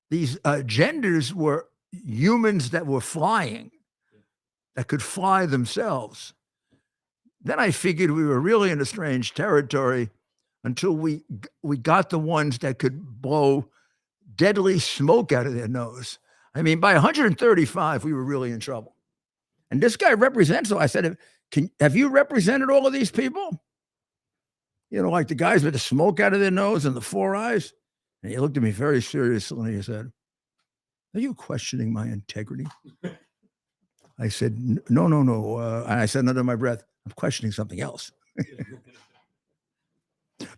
these genders were humans that were flying, that could fly themselves. Then I figured we were really in a strange territory until we got the ones that could blow deadly smoke out of their nose. I mean, by 135, we were really in trouble. And this guy represents them. I said, have you represented all of these people? Like the guys with the smoke out of their nose and the 4 eyes? And he looked at me very seriously and he said, are you questioning my integrity? I said, no. And I said under my breath, I'm questioning something else.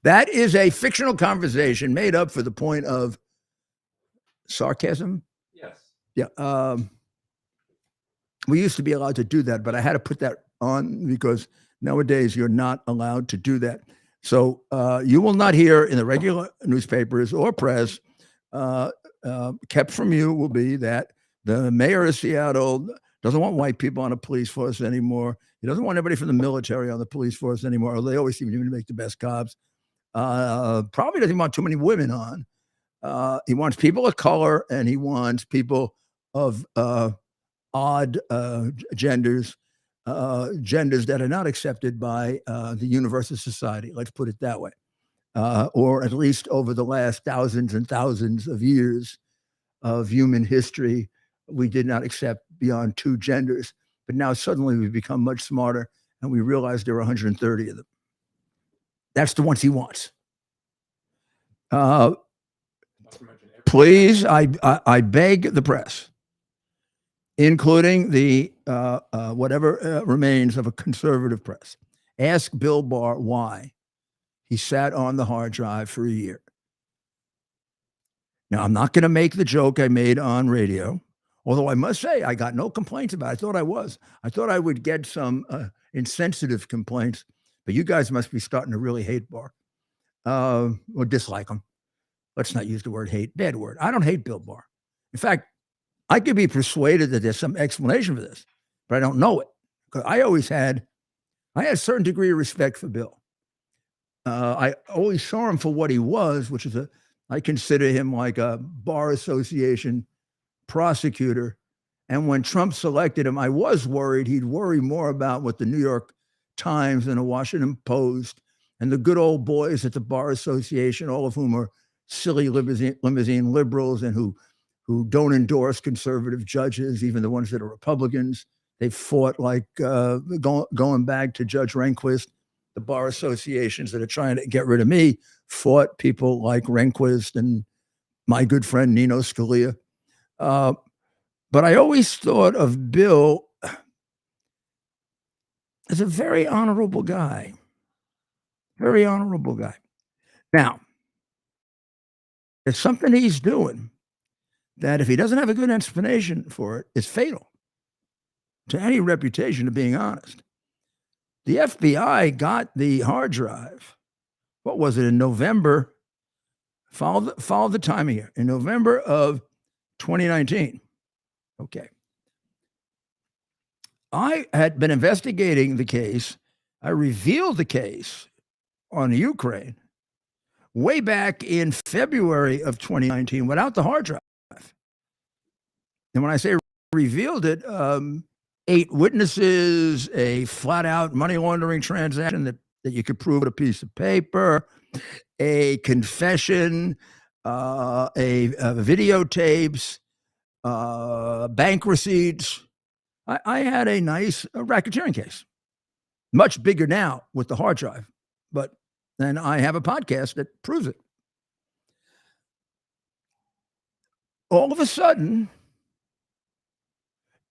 That is a fictional conversation made up for the point of sarcasm. Yes. Yeah. We used to be allowed to do that, but I had to put that on because nowadays you're not allowed to do that. So you will not hear in the regular newspapers or press, kept from you will be that the mayor of Seattle doesn't want white people on a police force anymore. He doesn't want anybody from the military on the police force anymore. Although they always seem to make the best cops. Probably doesn't want too many women on. He wants people of color and he wants people of odd genders, genders that are not accepted by the universal society. Let's put it that way. Or at least over the last thousands and thousands of years of human history, we did not accept beyond 2 genders. But now suddenly we've become much smarter and we realize there are 130 of them. That's the ones he wants. Please, I beg the press, including the whatever remains of a conservative press, ask Bill Barr why he sat on the hard drive for a year. Now, I'm not going to make the joke I made on radio, although I must say I got no complaints about it. I thought I was. I thought I would get some insensitive complaints, but you guys must be starting to really hate Barr or dislike him. Let's not use the word hate, bad word. I don't hate Bill Barr. In fact, I could be persuaded that there's some explanation for this, but I don't know it. Because I had a certain degree of respect for Bill. I always saw him for what he was, which is I consider him like a bar association prosecutor. And when Trump selected him, I was worried he'd worry more about what the New York Times and the Washington Post and the good old boys at the bar association, all of whom are silly limousine liberals and who don't endorse conservative judges, even the ones that are Republicans. They fought like going back to Judge Rehnquist. The bar associations that are trying to get rid of me fought people like Rehnquist and my good friend Nino Scalia. But I always thought of Bill as a very honorable guy. Very honorable guy. Now, there's something he's doing that if he doesn't have a good explanation for it, is fatal to any reputation of being honest. The FBI got the hard drive. What was it in November? Follow the timing here. In November of 2019. Okay. I had been investigating the case. I revealed the case on Ukraine way back in February of 2019 without the hard drive. And when I say revealed it, 8 witnesses, a flat out money laundering transaction that you could prove with a piece of paper, a confession, a videotapes, bank receipts. I had a nice racketeering case, much bigger now with the hard drive, but then I have a podcast that proves it. All of a sudden,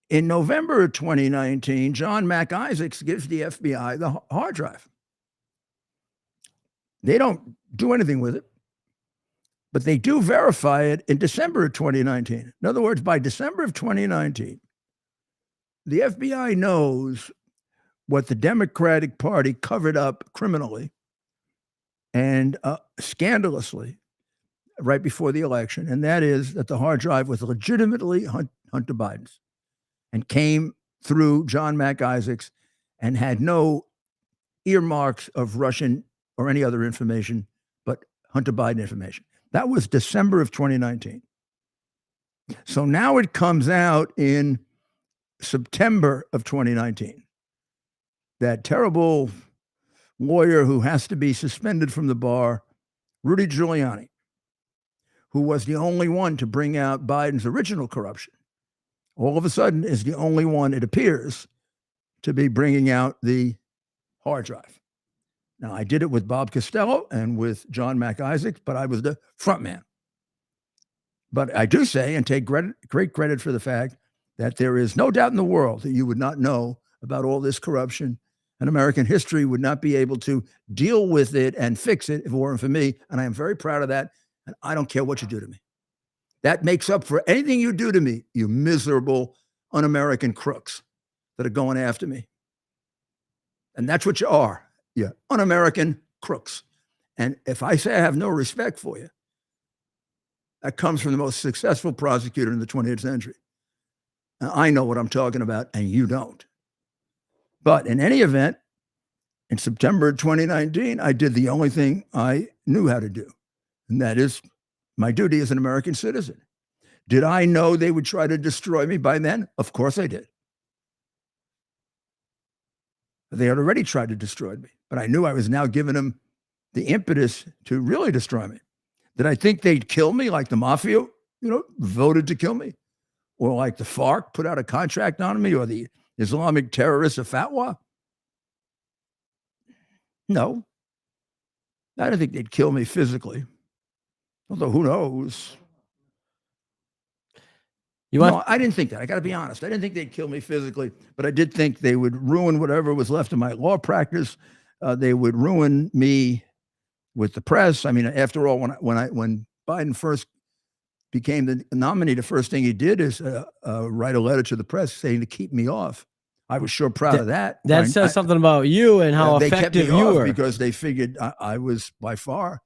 in November of 2019, John Mac Isaacs gives the FBI the hard drive. They don't do anything with it, but they do verify it in December of 2019. In other words, by December of 2019, the FBI knows what the Democratic Party covered up criminally and scandalously right before the election, and that is that the hard drive was legitimately Hunter Biden's and came through John Mac Isaacs and had no earmarks of Russian or any other information, but Hunter Biden information. That was December of 2019. So now it comes out in September of 2019. That terrible lawyer who has to be suspended from the bar, Rudy Giuliani, who was the only one to bring out Biden's original corruption, all of a sudden is the only one, it appears, to be bringing out the hard drive. Now, I did it with Bob Costello and with John Mac Isaacs, but I was the front man. But I do say and take great credit for the fact that there is no doubt in the world that you would not know about all this corruption, and American history would not be able to deal with it and fix it if it weren't for me. And I am very proud of that. And I don't care what you do to me. That makes up for anything you do to me, you miserable, un-American crooks that are going after me. And that's what you are. You're un-American crooks. And if I say I have no respect for you, that comes from the most successful prosecutor in the 20th century. Now, I know what I'm talking about, and you don't. But in any event, in September 2019, I did the only thing I knew how to do, and that is my duty as an American citizen. Did I know they would try to destroy me by then? Of course I did. They had already tried to destroy me, but I knew I was now giving them the impetus to really destroy me. Did I think they'd kill me like the mafia, voted to kill me? Or like the FARC put out a contract on me, or the Islamic terrorists of Fatwa? No. I didn't think they'd kill me physically. Although who knows? No, I didn't think that. I got to be honest. I didn't think they'd kill me physically, but I did think they would ruin whatever was left of my law practice. They would ruin me with the press. I mean, after all, when Biden first became the nominee, the first thing he did is write a letter to the press saying to keep me off. I was sure proud of that. That says something about you and how effective you were. Because they figured I was by far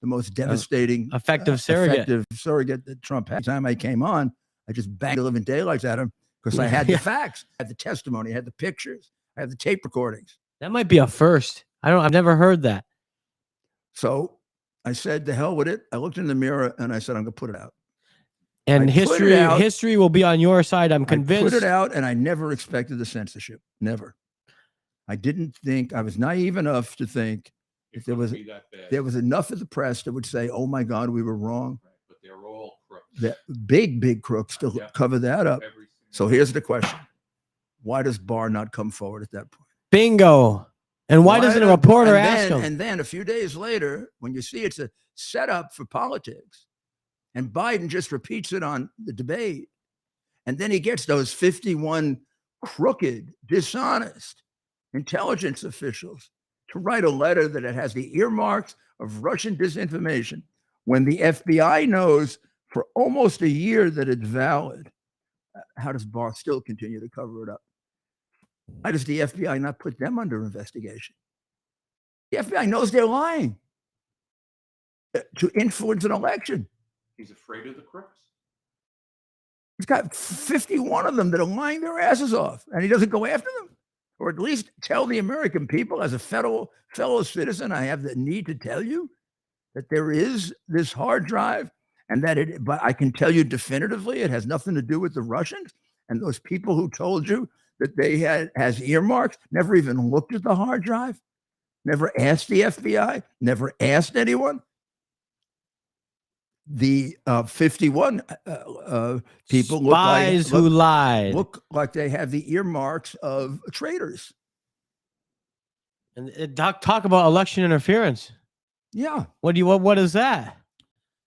the most devastating, effective surrogate that Trump had. The time I came on, I just banged the living daylights at him because I had the facts, I had the testimony, I had the pictures, I had the tape recordings. That might be a first. I've never heard that. So I said, "The hell with it." I looked in the mirror and I said, "I'm going to put it out." And history will be on your side. I'm convinced. I put it out, and I never expected the censorship. Never. I didn't think, I was naive enough to think if there was enough of the press that would say, "Oh my God, we were wrong." Right, but they're all crooks. The big crooks to cover that up. So here's the question: why does Barr not come forward at that point? Bingo. And why doesn't a reporter ask him? And then a few days later, when you see it's a setup for politics, and Biden just repeats it on the debate, and then he gets those 51 crooked, dishonest intelligence officials to write a letter that it has the earmarks of Russian disinformation, when the FBI knows for almost a year that it's valid. How does Barr still continue to cover it up? Why does the FBI not put them under investigation? The FBI knows they're lying to influence an election. He's afraid of the crooks. He's got 51 of them that are lying their asses off, and he doesn't go after them. Or at least tell the American people, as a fellow citizen, I have the need to tell you that there is this hard drive, and but I can tell you definitively, it has nothing to do with the Russians and those people who told you that they has earmarks, never even looked at the hard drive, never asked the FBI, never asked anyone. The 51 people Spies who lied. look like they have the earmarks of traitors. And talk about election interference. Yeah. What is that?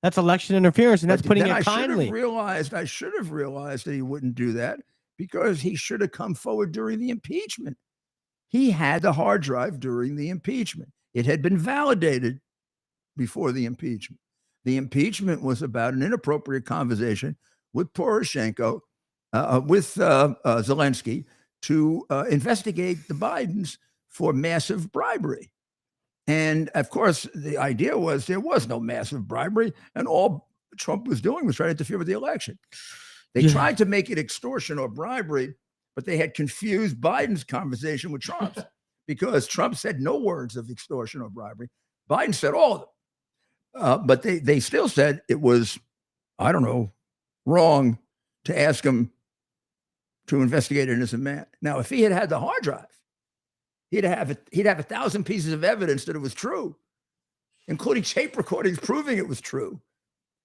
That's election interference, and that's putting it kindly. I should have realized that he wouldn't do that because he should have come forward during the impeachment. He had the hard drive during the impeachment. It had been validated before the impeachment. The impeachment was about an inappropriate conversation with Poroshenko, with Zelensky, to investigate the Bidens for massive bribery. And of course, the idea was there was no massive bribery, and all Trump was doing was trying to interfere with the election. They tried to make it extortion or bribery, but they had confused Biden's conversation with Trump's because Trump said no words of extortion or bribery. Biden said all of them. But they still said it was, I don't know, wrong to ask him to investigate an innocent man. Now, if he had the hard drive, he'd have 1,000 pieces of evidence that it was true, including tape recordings proving it was true.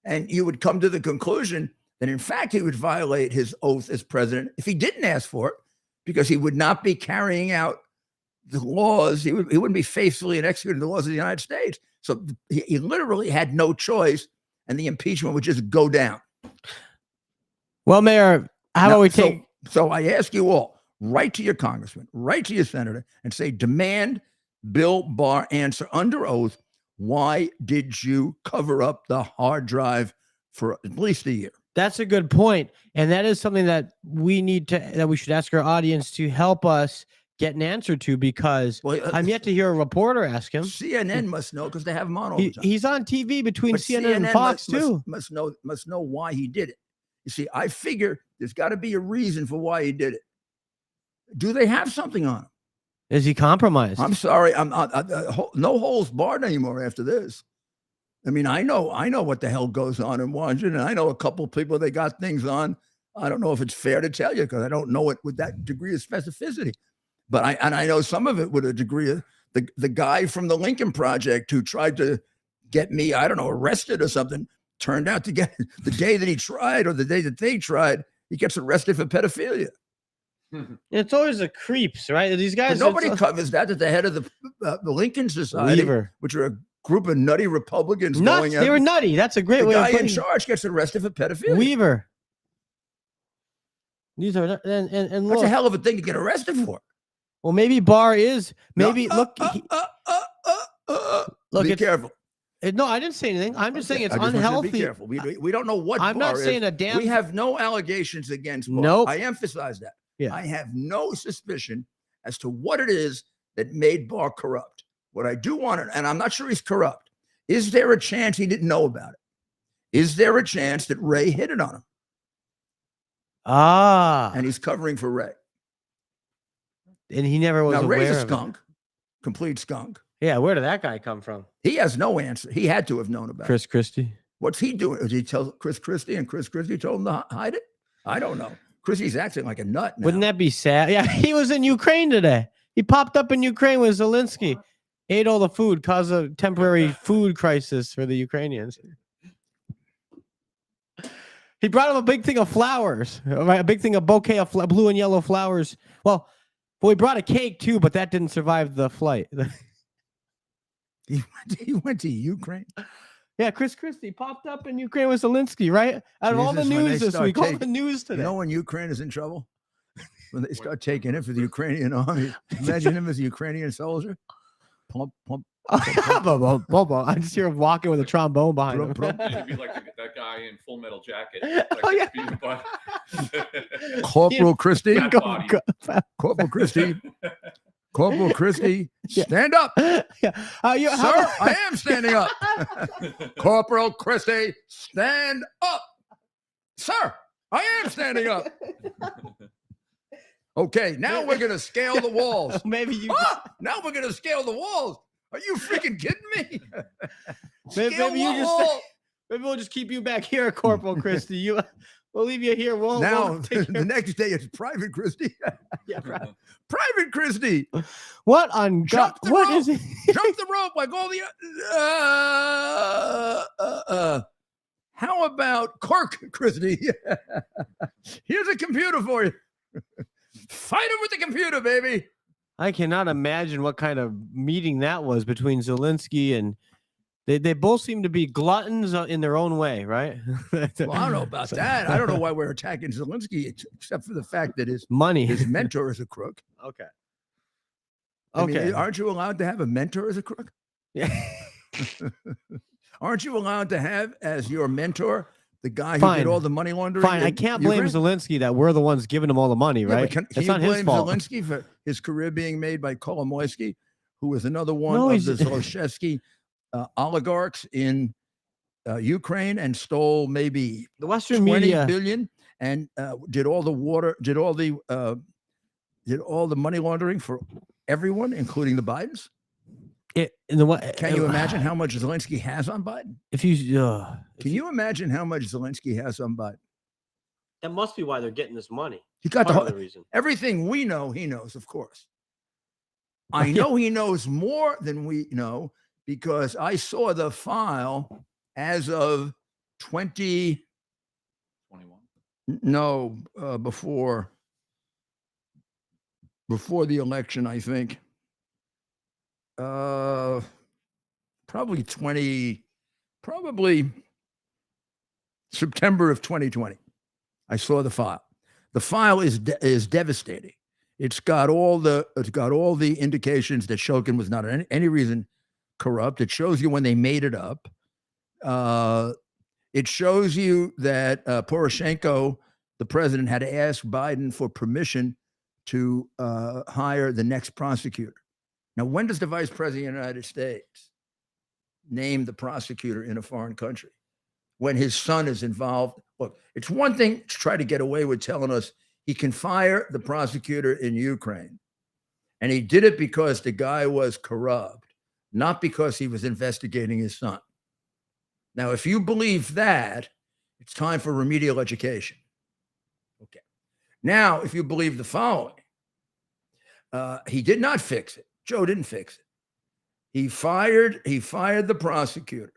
And you would come to the conclusion that, in fact, he would violate his oath as president if he didn't ask for it, because he would not be carrying out the laws. He wouldn't be faithfully and executing the laws of the United States. So he literally had no choice, and the impeachment would just go down. Well, Mayor, how about we take... So I ask you all, write to your congressman, write to your senator, and say, demand Bill Barr answer under oath, why did you cover up the hard drive for at least a year? That's a good point. And that is something that we should ask our audience to help us get an answer to, because I'm yet to hear a reporter ask him. CNN must know because they have him on all the time. He's on TV between CNN and Fox too. Must know why he did it. You see, I figure there's got to be a reason for why he did it. Do they have something on him? Is he compromised? I'm sorry, I'm no holes barred anymore after this. I mean, I know what the hell goes on in Washington. I know a couple of people they got things on. I don't know if it's fair to tell you because I don't know it with that degree of specificity. But I know some of it with a degree of the guy from the Lincoln Project who tried to get me, I don't know, arrested or something, turned out to get the day that he tried or the day that they tried, he gets arrested for pedophilia. It's always the creeps, right? These guys. But nobody covers that at the head of the Lincoln Society, which are a group of nutty Republicans. They were nutty. That's a great way. The guy in charge gets arrested for pedophilia. Weaver. These are and that's a hell of a thing to get arrested for. Well, maybe Barr is. Maybe look. Look, be careful. No, I didn't say anything. I'm just saying it's unhealthy. Be careful. We don't know what. I'm not saying a damn. We have no allegations against Barr. Nope. I emphasize that. Yeah. I have no suspicion as to what it is that made Barr corrupt. What I do want to, and I'm not sure he's corrupt. Is there a chance he didn't know about it? Is there a chance that Ray hit it on him? And he's covering for Ray. And he never was now, aware Ray's a of skunk, complete skunk. Yeah, where did that guy come from? He has no answer. He had to have known about Chris Christie. What's he doing? Did he tell Chris Christie and Chris Christie told him to hide it? I don't know. Christie's acting like a nut now. Wouldn't that be sad? Yeah, he was in Ukraine today. He popped up in Ukraine with Zelensky. Ate all the food, caused a temporary food crisis for the Ukrainians. He brought him a big thing of flowers, a big thing, a bouquet of blue and yellow flowers. Well, he brought a cake too, but that didn't survive the flight. He went to Ukraine. Yeah, Chris Christie popped up in Ukraine with Zelensky, right? Out of all the news this week, all the news today. You know when Ukraine is in trouble? When they start taking it for the Ukrainian army. Imagine him as a Ukrainian soldier. Plump, plump. I just hear him walking with a trombone behind him. He'd be like that guy in Full Metal Jacket. Corporal Christie. Corporal Christie. Corporal Christie, stand up. Sir, I am standing up. Corporal Christie, stand up. Sir, I am standing up. Okay, now we're going to scale the walls. Maybe you. Now we're going to scale the walls. Are you freaking kidding me? Maybe Maybe we'll just keep you back here, Corporal Christie. We'll leave you here. We'll Now, take the care. next day it's Private Christie. Yeah, right. Private Christie. What on God? Jump the What rope. is it? Jump the rope like all the. How about Cork Christie? Here's a computer for you. Fight him with the computer, baby. I cannot imagine what kind of meeting that was between Zelensky and they both seem to be gluttons in their own way, right? Well, I don't know about that. I don't know why we're attacking Zelensky, except for the fact that his Money. mentor is a crook. Okay. I mean, Okay. aren't you allowed to have a mentor as a crook? Yeah. Aren't you allowed to have as your mentor the guy who Fine. did all the money laundering? Fine. I in can't blame Ukraine? Zelensky that we're the ones giving him all the money, Yeah, but right? can It's you not his blame fault. Zelensky for his career being made by Kolomoisky, who was another one No, of he's- the Zlochevsky oligarchs in Ukraine and stole maybe The Western 20 media. billion and did all the money laundering for everyone, including the Bidens? Can you imagine how much Zelensky has on Biden? If you Can you imagine how much Zelensky has on Biden? that must be why they're getting this money. He got the Part of whole, the reason. everything we know, he knows, of course. I Yeah. know he knows more than we know because I saw the file as of 21. before the election, I think. Probably September of 2020. I saw the file. The file is devastating. It's got all the indications that Shokin was not any reason corrupt. It shows you when they made it up. It shows you that Poroshenko, the president, had to ask Biden for permission to hire the next prosecutor. Now, when does the vice president of the United States name the prosecutor in a foreign country? When his son is involved. Look, it's one thing to try to get away with telling us he can fire the prosecutor in Ukraine. And he did it because the guy was corrupt, not because he was investigating his son. Now, if you believe that, it's time for remedial education. Okay. Now, if you believe the following, he did not fix it. Joe didn't fix it. He fired the prosecutor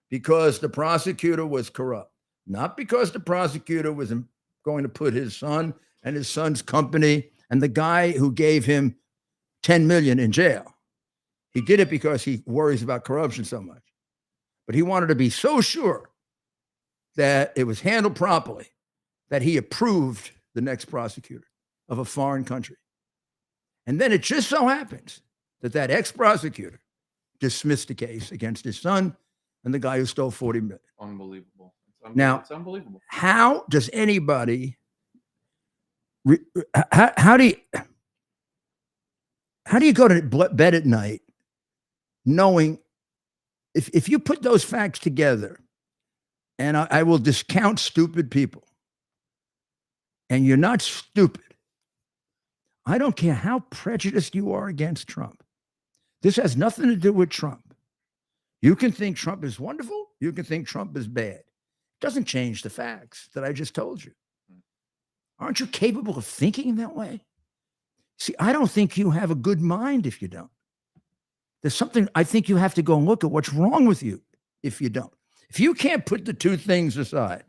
because the prosecutor was corrupt, not because the prosecutor was going to put his son and his son's company and the guy who gave him 10 million in jail. He did it because he worries about corruption so much. But he wanted to be so sure that it was handled properly that he approved the next prosecutor of a foreign country. And then it just so happens that ex-prosecutor dismissed the case against his son and the guy who stole 40 million. Unbelievable. Now, It's unbelievable. how does anybody, how do you go to bed at night knowing if you put those facts together, and I will discount stupid people, and you're not stupid, I don't care how prejudiced you are against Trump. This has nothing to do with Trump. You can think Trump is wonderful. You can think Trump is bad. It doesn't change the facts that I just told you. Aren't you capable of thinking that way? See, I don't think you have a good mind if you don't. There's something I think you have to go and look at what's wrong with you if you don't. If you can't put the two things aside,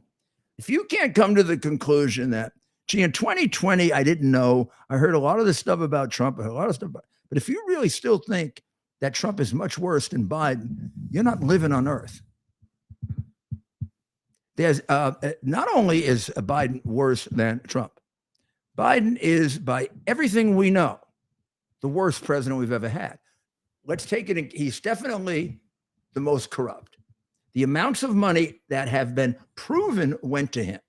if you can't come to the conclusion that, gee, in 2020, I didn't know. I heard a lot of this stuff about Trump. I heard a lot of stuff about, but if you really still think that Trump is much worse than Biden, you're not living on earth. There's not only is Biden worse than Trump, Biden is, by everything we know, the worst president we've ever had. Let's take it. He's definitely the most corrupt. The amounts of money that have been proven went to him.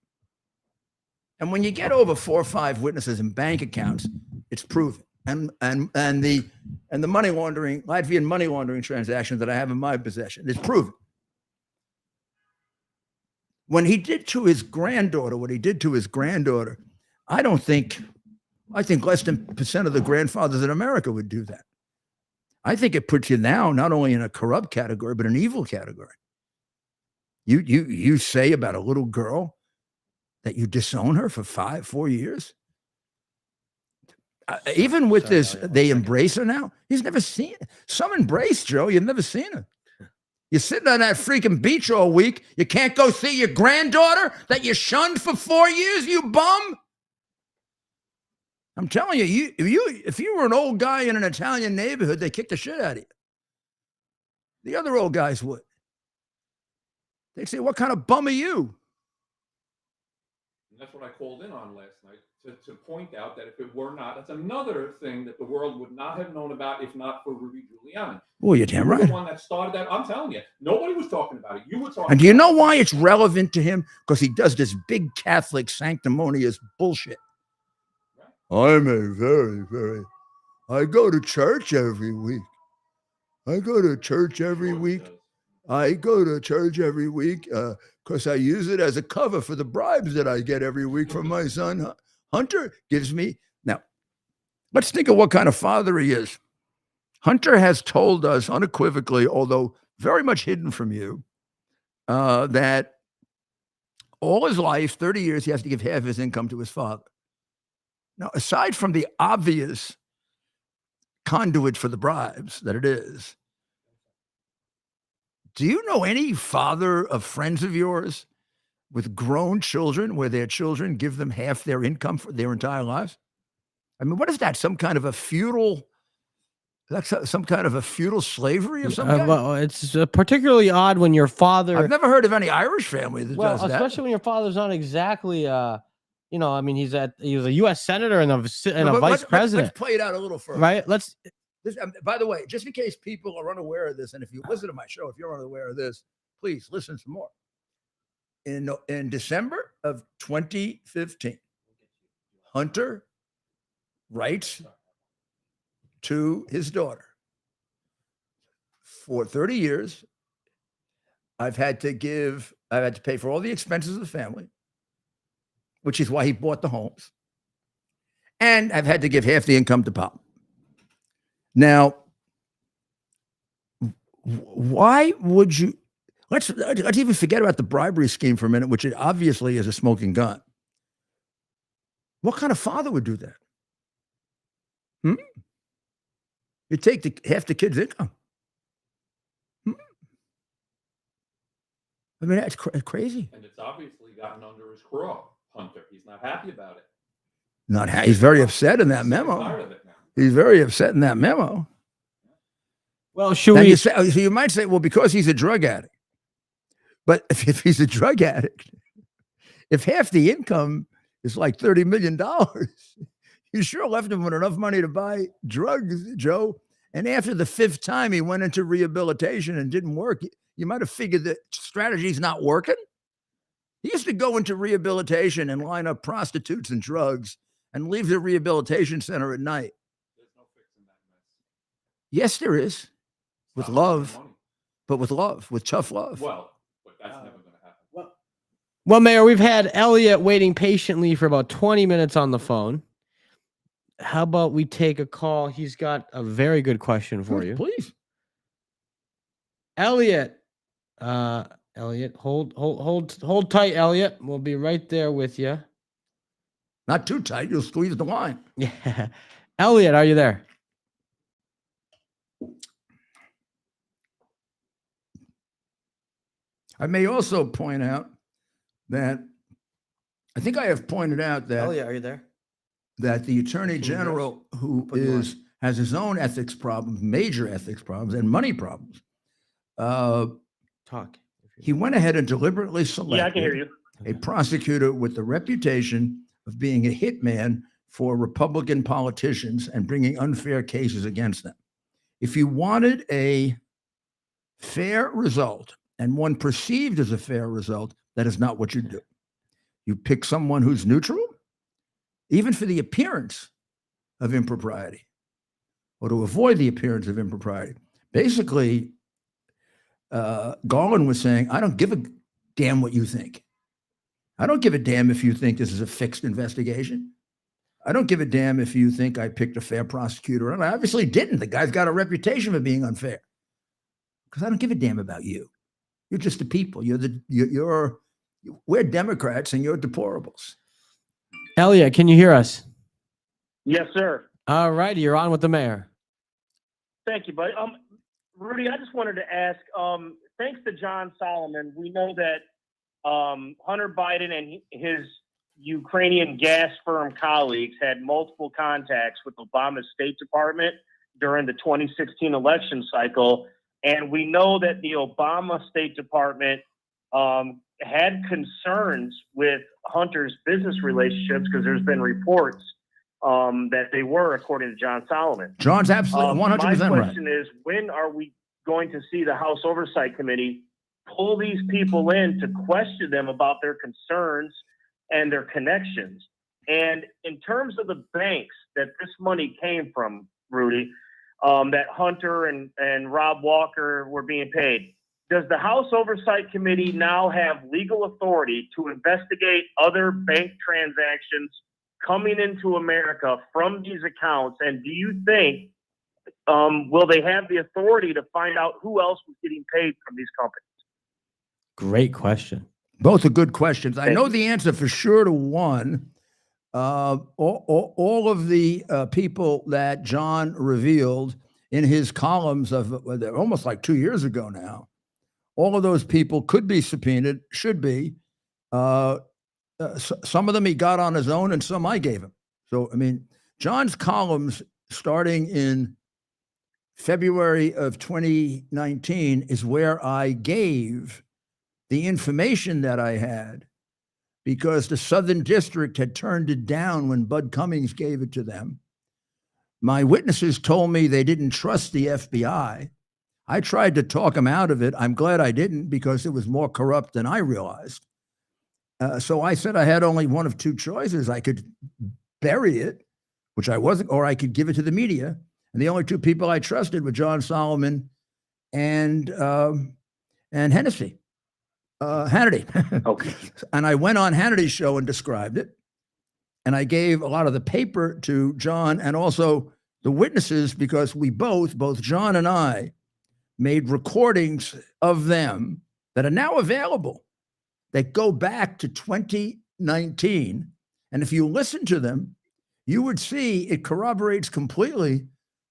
And when you get over 4 or 5 witnesses in bank accounts, it's proven. And the money laundering, Latvian money laundering transaction that I have in my possession is proven. When he did to his granddaughter, what he did to his granddaughter, I think less than % of the grandfathers in America would do that. I think it puts you now not only in a corrupt category, but an evil category. You say about a little girl that you disown her for 4 years? Even with Sorry, this, Elliot, one they second. embrace her now. He's never seen some embrace, Joe. You've never seen her. You're sitting on that freaking beach all week. You can't go see your granddaughter that you shunned for 4 years, you bum. I'm telling you, if you were an old guy in an Italian neighborhood, they kick the shit out of you. The other old guys would. They'd say, "What kind of bum are you?" And that's what I called in on last night to point out that if it were not, that's another thing that the world would not have known about if not for Rudy Giuliani. Well, you're damn You were right. the one that started that. I'm telling you, nobody was talking about it. You were talking. And do you about know it. why it's relevant to him? Because he does this big Catholic sanctimonious bullshit. I'm a I go to church every week. I go to church every Sure he week. does. I go to church every week because I use it as a cover for the bribes that I get every week from my son. Hunter gives me. Now, let's think of what kind of father he is. Hunter has told us unequivocally, although very much hidden from you, that all his life, 30 years, he has to give half his income to his father. Now, aside from the obvious conduit for the bribes that it is, do you know any father of friends of yours with grown children where their children give them half their income for their entire lives? I mean, what is that? Some kind of a feudal? That's some kind of a feudal slavery of some kind? Well, it's particularly odd when your father. I've never heard of any Irish family that Well, does that. especially when your father's not exactly, I mean, he was a U.S. senator and a vice Let's president, play it out a little further. right? By the way, just in case people are unaware of this, and if you listen to my show, if you're unaware of this, please listen some more. In December of 2015, Hunter writes to his daughter, for 30 years, I've had to pay for all the expenses of the family, which is why he bought the homes. And I've had to give half the income to Pop. Now, why would you? Let's even forget about the bribery scheme for a minute, which it obviously is a smoking gun. What kind of father would do that? You take half the kid's income. I mean, that's crazy. And it's obviously gotten under his craw, Hunter. He's not happy about it. He's very upset in that He's sick and memo. tired of it now. He's very upset in that memo. Well, should And we? so you might say, well, because he's a drug addict. But if he's a drug addict, if half the income is like $30 million, you sure left him with enough money to buy drugs, Joe. And after the fifth time he went into rehabilitation and didn't work, you might have figured that strategy's not working. He used to go into rehabilitation and line up prostitutes and drugs and leave the rehabilitation center at night. There's no fixing that mess. Yes, there is. With Stop love. spending money. But with love, with tough love. Well, but that's never going to happen. Well, Mayor, we've had Elliot waiting patiently for about 20 minutes on the phone. How about we take a call? He's got a very good question for you. Please. Elliot, hold tight, Elliot. We'll be right there with you. Not too tight. You'll squeeze the line. Yeah. Elliot, are you there? I may also point out that I think I have pointed out that Elliot, are you there? that the Attorney Can you hear us? General, who Put you on. has his own ethics problems, major ethics problems, and money problems, Talk. he went ahead and deliberately selected Yeah, I can hear you. a prosecutor with the reputation of being a hitman for Republican politicians and bringing unfair cases against them. If you wanted a fair result and one perceived as a fair result, that is not what you do. You pick someone who's neutral, even for the appearance of impropriety, or to avoid the appearance of impropriety. Basically, Garland was saying, I don't give a damn what you think. I don't give a damn if you think this is a fixed investigation. I don't give a damn if you think I picked a fair prosecutor. And I obviously didn't. The guy's got a reputation for being unfair. Because I don't give a damn about you. You're just the people. We're Democrats and you're deplorables. Elliot, can you hear us? Yes, sir. All righty, you're on with the mayor. Thank you, buddy. Rudy, I just wanted to ask, thanks to John Solomon, we know that Hunter Biden and his Ukrainian gas firm colleagues had multiple contacts with Obama's State Department during the 2016 election cycle. And we know that the Obama State Department had concerns with Hunter's business relationships because there's been reports that they were, according to John Solomon. John's absolutely 100% right. My question is, when are we going to see the House Oversight Committee pull these people in to question them about their concerns and their connections? And in terms of the banks that this money came from, Rudy, that Hunter and Rob Walker were being paid, does the House Oversight Committee now have legal authority to investigate other bank transactions coming into America from these accounts? And do you think, will they have the authority to find out who else was getting paid from these companies? Great question. Both are good questions. I know the answer for sure to one. All of the people that John revealed in his columns of almost like 2 years ago now, all of those people could be subpoenaed, should be. Some of them he got on his own and some I gave him. So, I mean, John's columns starting in February of 2019 is where I gave the information that I had, because the Southern District had turned it down when Bud Cummings gave it to them. My witnesses told me they didn't trust the FBI. I tried to talk them out of it. I'm glad I didn't, because it was more corrupt than I realized. So I said I had only one of two choices. I could bury it, which I wasn't, or I could give it to the media. And the only two people I trusted were John Solomon and Hannity. Okay. And I went on Hannity's show and described it. And I gave a lot of the paper to John and also the witnesses, because we both John and I, made recordings of them that are now available that go back to 2019. And if you listen to them, you would see it corroborates completely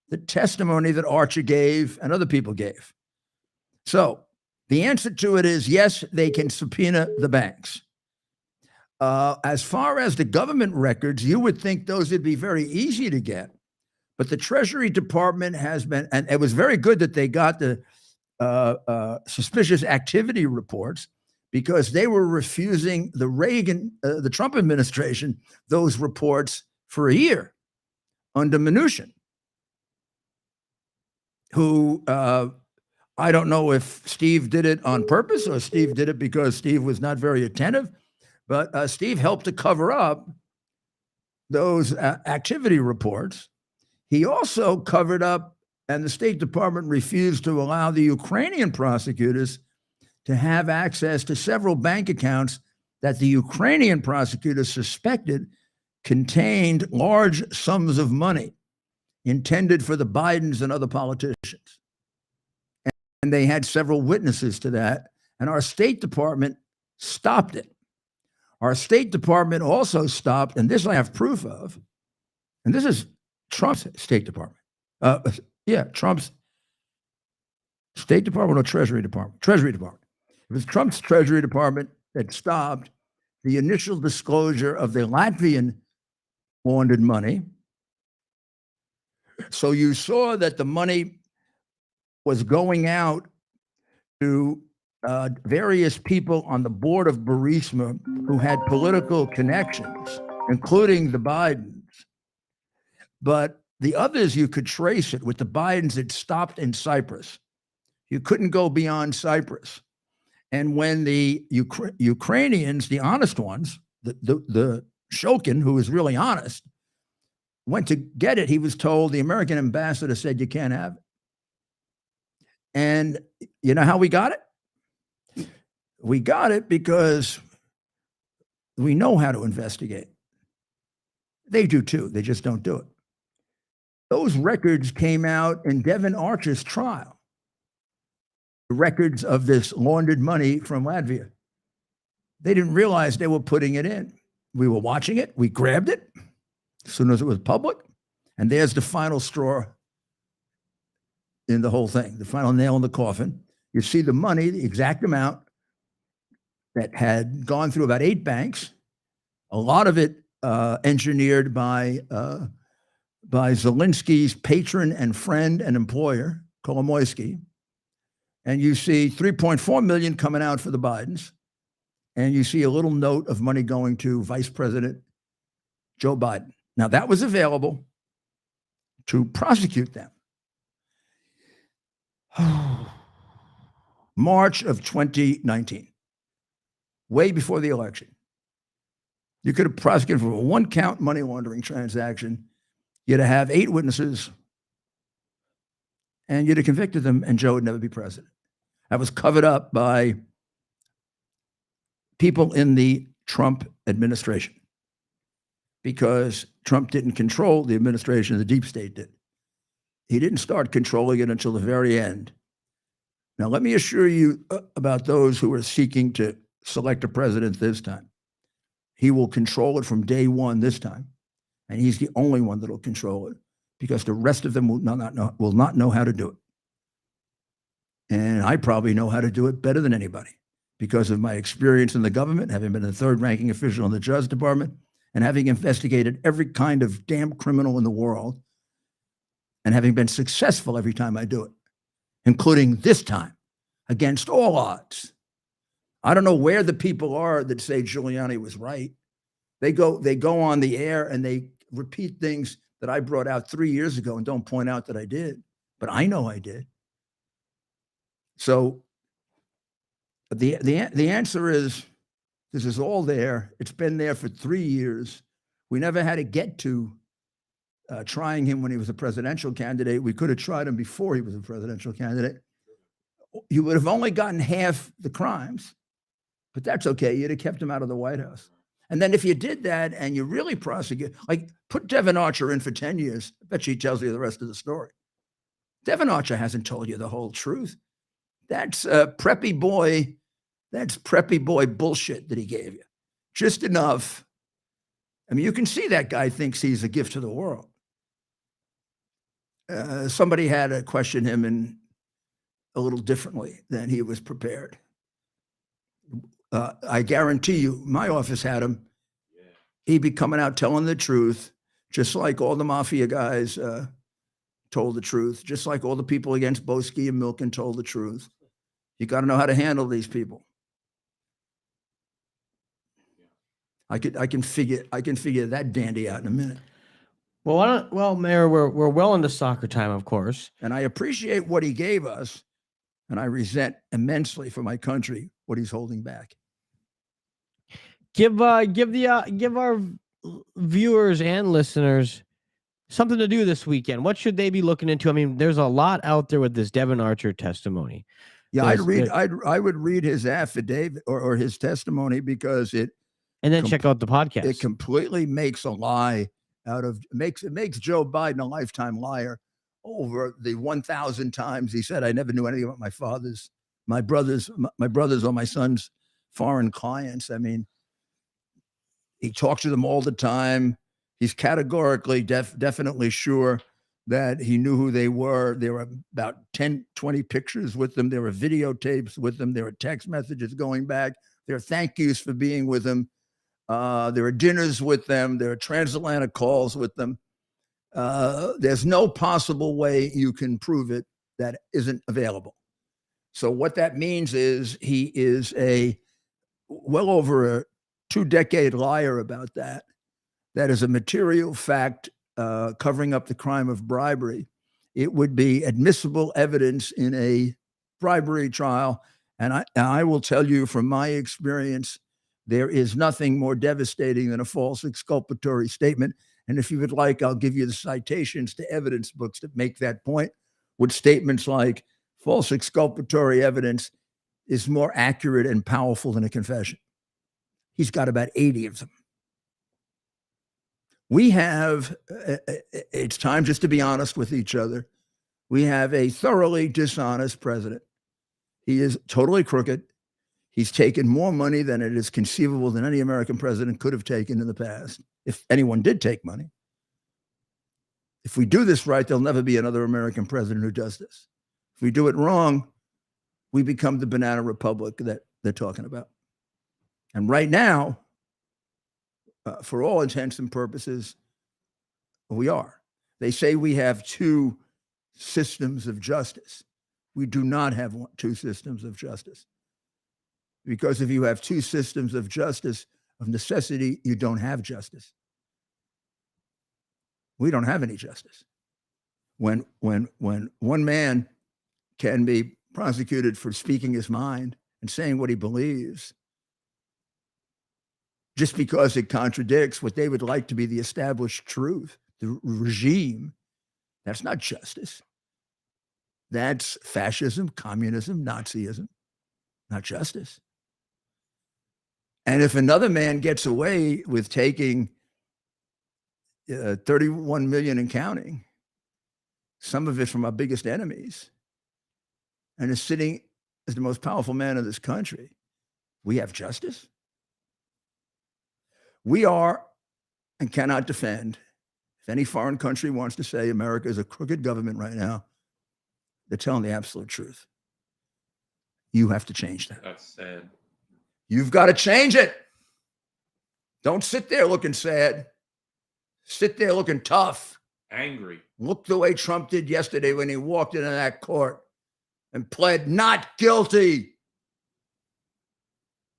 the testimony that Archer gave and other people gave. So the answer to it is yes, they can subpoena the banks. As far as the government records, you would think those would be very easy to get. But the Treasury Department has been, and it was very good that they got the suspicious activity reports, because they were refusing the Trump administration, those reports for a year under Mnuchin, who I don't know if Steve did it on purpose or Steve did it because Steve was not very attentive, but Steve helped to cover up those activity reports. He also covered up, and the State Department refused to allow the Ukrainian prosecutors to have access to several bank accounts that the Ukrainian prosecutors suspected contained large sums of money intended for the Bidens and other politicians. And they had several witnesses to that. And our State Department stopped it. Our State Department also stopped, and this I have proof of, and this is Trump's State Department. Trump's State Department or Treasury Department? Treasury Department. It was Trump's Treasury Department that stopped the initial disclosure of the Latvian laundered money. So you saw that the money was going out to various people on the board of Burisma who had political connections, including the Bidens. But the others, you could trace it. With the Bidens, it stopped in Cyprus. You couldn't go beyond Cyprus. And when the Ukrainians, the honest ones, the Shokin, who was really honest, went to get it, he was told, the American ambassador said, you can't have it. And you know how we got it? We got it because we know how to investigate. They do too. They just don't do it. Those records came out in Devin Archer's trial. records of this laundered money from Latvia. They didn't realize they were putting it in. We were watching it. We grabbed it as soon as it was public. And there's the final straw in the whole thing, the final nail in the coffin. You see the money, the exact amount that had gone through about 8 banks, a lot of it engineered by Zelensky's patron and friend and employer, Kolomoisky. And you see 3.4 million coming out for the Bidens. And you see a little note of money going to Vice President Joe Biden. Now, that was available to prosecute them. March of 2019, way before the election. You could have prosecuted for a 1-count money laundering transaction. You'd have 8 witnesses, and you'd have convicted them, and Joe would never be president. That was covered up by people in the Trump administration because Trump didn't control the administration, the deep state did. He didn't start controlling it until the very end. Now, let me assure you about those who are seeking to select a president this time. He will control it from day one this time, and he's the only one that will control it because the rest of them will not know how to do it. And I probably know how to do it better than anybody because of my experience in the government, having been the 3rd-ranking official in the Justice Department, and having investigated every kind of damn criminal in the world, and having been successful every time I do it, including this time, against all odds. I don't know where the people are that say Giuliani was right. They go on the air and they repeat things that I brought out 3 years ago and don't point out that I did, but I know I did. So the answer is, this is all there. It's been there for 3 years. We never had to get to trying him when he was a presidential candidate. We could have tried him before he was a presidential candidate. You would have only gotten half the crimes, but that's okay. You'd have kept him out of the White House. And then if you did that and you really prosecute, like put Devon Archer in for 10 years, I bet she tells you the rest of the story. Devon Archer hasn't told you the whole truth. That's preppy boy bullshit that he gave you. Just enough. I mean, you can see that guy thinks he's a gift to the world. Somebody had to question him in a little differently than he was prepared. I guarantee you, my office had him. He'd be coming out telling the truth, just like all the mafia guys told the truth, just like all the people against Boesky and Milken told the truth. You got to know how to handle these people. I can figure that dandy out in a minute. Well, Mayor, we're well into soccer time, of course. And I appreciate what he gave us, and I resent immensely for my country what he's holding back. Give our viewers and listeners something to do this weekend. What should they be looking into? I mean, there's a lot out there with this Devon Archer testimony. Yeah, I would read his affidavit or his testimony because it. And then check out the podcast. It completely makes a lie out of makes Joe Biden a lifetime liar over the 1,000 times he said I never knew anything about my brothers or my son's foreign clients. I mean, he talks to them all the time. He's categorically definitely sure that he knew who they were. There were about 10, 20 pictures with them. There were videotapes with them. There were text messages going back. There are thank yous for being with him. There are dinners with them. There are transatlantic calls with them. There's no possible way you can prove it that isn't available. So what that means is he is a well over a 2-decade liar about that. That is a material fact covering up the crime of bribery. It would be admissible evidence in a bribery trial. And I will tell you from my experience, there is nothing more devastating than a false exculpatory statement. And if you would like, I'll give you the citations to evidence books that make that point with statements like false exculpatory evidence is more accurate and powerful than a confession. He's got about 80 of them. We have, it's time just to be honest with each other. We have a thoroughly dishonest president. He is totally crooked. He's taken more money than it is conceivable than any American president could have taken in the past, if anyone did take money. If we do this right, there'll never be another American president who does this. If we do it wrong, we become the banana republic that they're talking about. And right now, for all intents and purposes, we are. They say we have two systems of justice. We do not have two systems of justice. Because if you have two systems of justice, of necessity, you don't have justice. We don't have any justice. When one man can be prosecuted for speaking his mind and saying what he believes, just because it contradicts what they would like to be the established truth, the regime, that's not justice. That's fascism, communism, Nazism, not justice. And if another man gets away with taking 31 million and counting, some of it from our biggest enemies, and is sitting as the most powerful man in this country, we have justice? We are and cannot defend. If any foreign country wants to say America is a crooked government right now, they're telling the absolute truth. You have to change that. That's sad. You've got to change it. Don't sit there looking sad. Sit there looking tough. Angry. Look the way Trump did yesterday when he walked into that court and pled not guilty.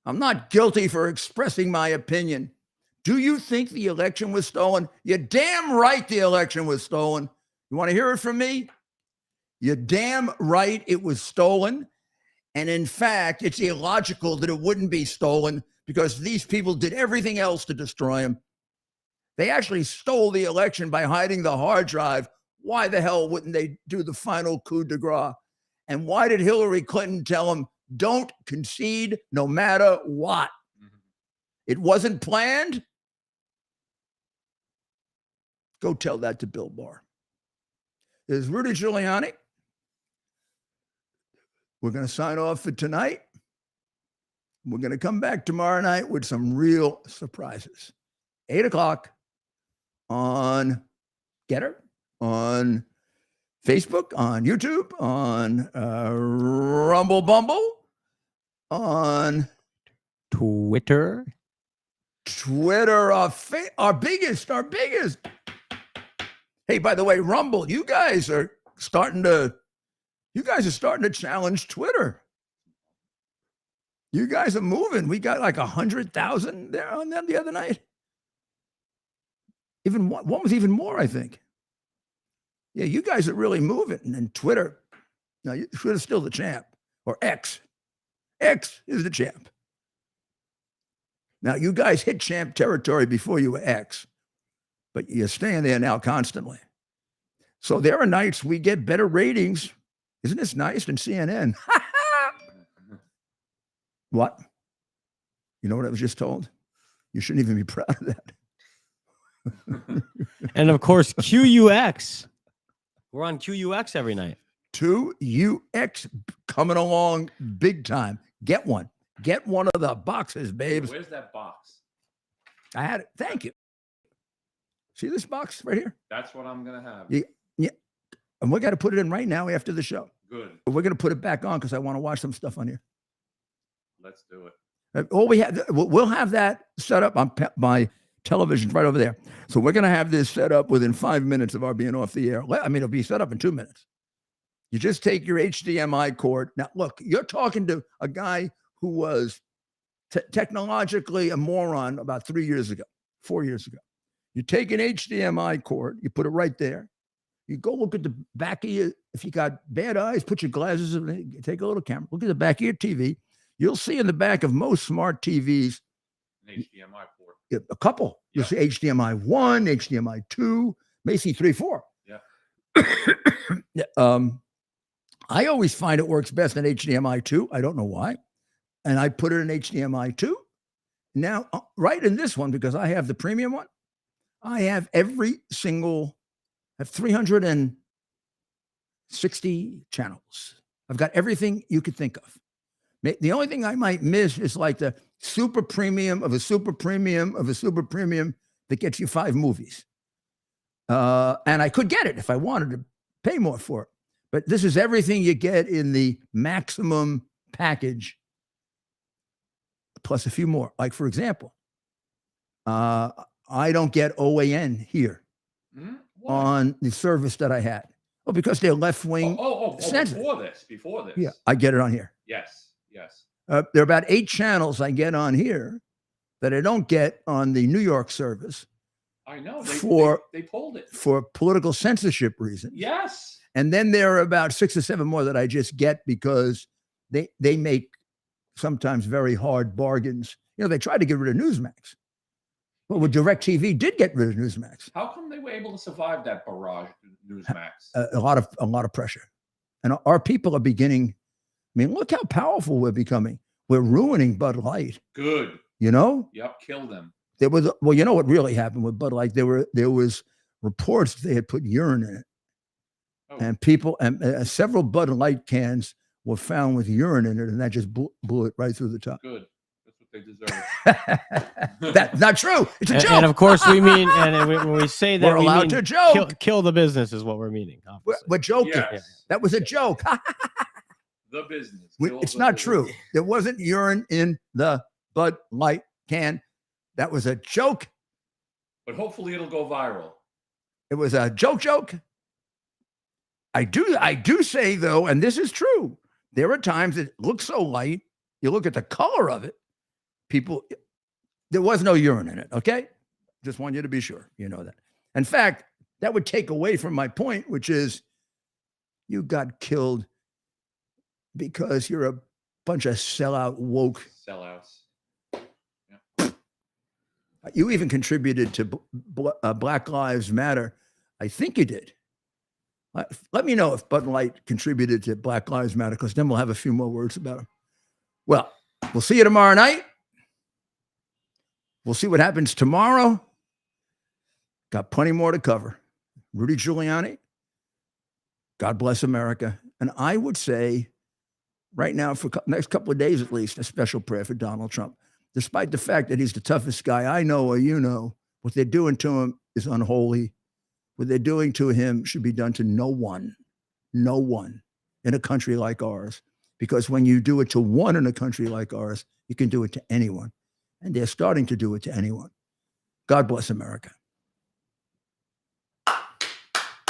I'm not guilty for expressing my opinion. Do you think the election was stolen? You're damn right the election was stolen. You want to hear it from me? You're damn right it was stolen. And in fact, it's illogical that it wouldn't be stolen because these people did everything else to destroy him. They actually stole the election by hiding the hard drive. Why the hell wouldn't they do the final coup de grace? And why did Hillary Clinton tell him, don't concede no matter what? It wasn't planned. Go tell that to Bill Barr. There's Rudy Giuliani. We're going to sign off for tonight. We're going to come back tomorrow night with some real surprises. 8 o'clock on Getter, on Facebook, on YouTube, on Rumble Bumble, on Twitter, our biggest. Hey, by the way, Rumble, you guys are starting to challenge Twitter. You guys are moving. We got like 100,000 there on them the other night. Even one was even more, I think. Yeah, you guys are really moving. And Twitter, no, Twitter's still the champ. Or X. X is the champ. Now, you guys hit champ territory before you were X, but you're staying there now constantly. So there are nights we get better ratings. Isn't this nice? Than CNN. What? You know what I was just told? You shouldn't even be proud of that. and of course, QUX. We're on QUX every night. 2UX coming along big time. Get one. Get one of the boxes, babes. Where's that box? I had it. Thank you. See this box right here? That's what I'm going to have. Yeah. And we're going to put it in right now after the show. Good. We're going to put it back on because I want to watch some stuff on here. Let's do it. We'll have that set up on my television right over there. So we're going to have this set up within 5 minutes of our being off the air. I mean, it'll be set up in 2 minutes. You just take your HDMI cord. Now, look, you're talking to a guy who was technologically a moron about 4 years ago. You take an HDMI cord, you put it right there. You go look at the back of your, if you got bad eyes, put your glasses in, take a little camera, look at the back of your TV. You'll see in the back of most smart TVs, an HDMI port. A couple. You'll see HDMI 1, HDMI 2, may see 3, 4. Yeah. I always find it works best in HDMI 2. I don't know why. And I put it in HDMI 2. Now, right in this one, because I have the premium one, I have every single, I have 360 channels. I've got everything you could think of. The only thing I might miss is like the super premium of a super premium of a super premium that gets you 5 movies. And I could get it if I wanted to pay more for it. But this is everything you get in the maximum package, plus a few more. Like, for example, I don't get OAN here Why? on the service that I had. Well, because they're left-wing. sensitive. Before this. Yeah, I get it on here. Yes. There are about 8 channels I get on here that I don't get on the New York service I know. They pulled it. for political censorship reasons. Yes. And then there are about 6 or 7 more that I just get because they make sometimes very hard bargains. You know, they tried to get rid of Newsmax. Well, with DirecTV did get rid of Newsmax. How come they were able to survive that barrage of Newsmax? A lot of pressure. And our people are beginning. I mean, look how powerful we're becoming. We're ruining Bud Light. Good. You know? Yep, kill them. There was, well, you know what really happened with Bud Light? There was reports they had put urine in it. Oh. And people, and several Bud Light cans were found with urine in it, and that just blew it right through the top. Good. That's what they deserve. That's not true. It's a joke. And of course, we mean, and when we say that, We're allowed to joke. Kill the business is what we're meaning. We're joking. Yes. That was a joke. The business. It's not true. There wasn't urine in the Bud Light can. That was a joke. But hopefully it'll go viral. It was a joke. I do say though, and this is true, there are times it looks so light. You look at the color of it, there was no urine in it. Okay. Just want you to be sure you know that. In fact, that would take away from my point, which is you got killed because you're a bunch of sellout woke. Sellouts. You even contributed to Black Lives Matter. I think you did. Let me know if Bud Light contributed to Black Lives Matter, because then we'll have a few more words about them. Well, we'll see you tomorrow night. We'll see what happens tomorrow. Got plenty more to cover. Rudy Giuliani, God bless America. And I would say right now, for the next couple of days at least, a special prayer for Donald Trump. Despite the fact that he's the toughest guy I know or you know, what they're doing to him is unholy. What they're doing to him should be done to no one in a country like ours. Because when you do it to one in a country like ours, you can do it to anyone. And they're starting to do it to anyone. God bless America.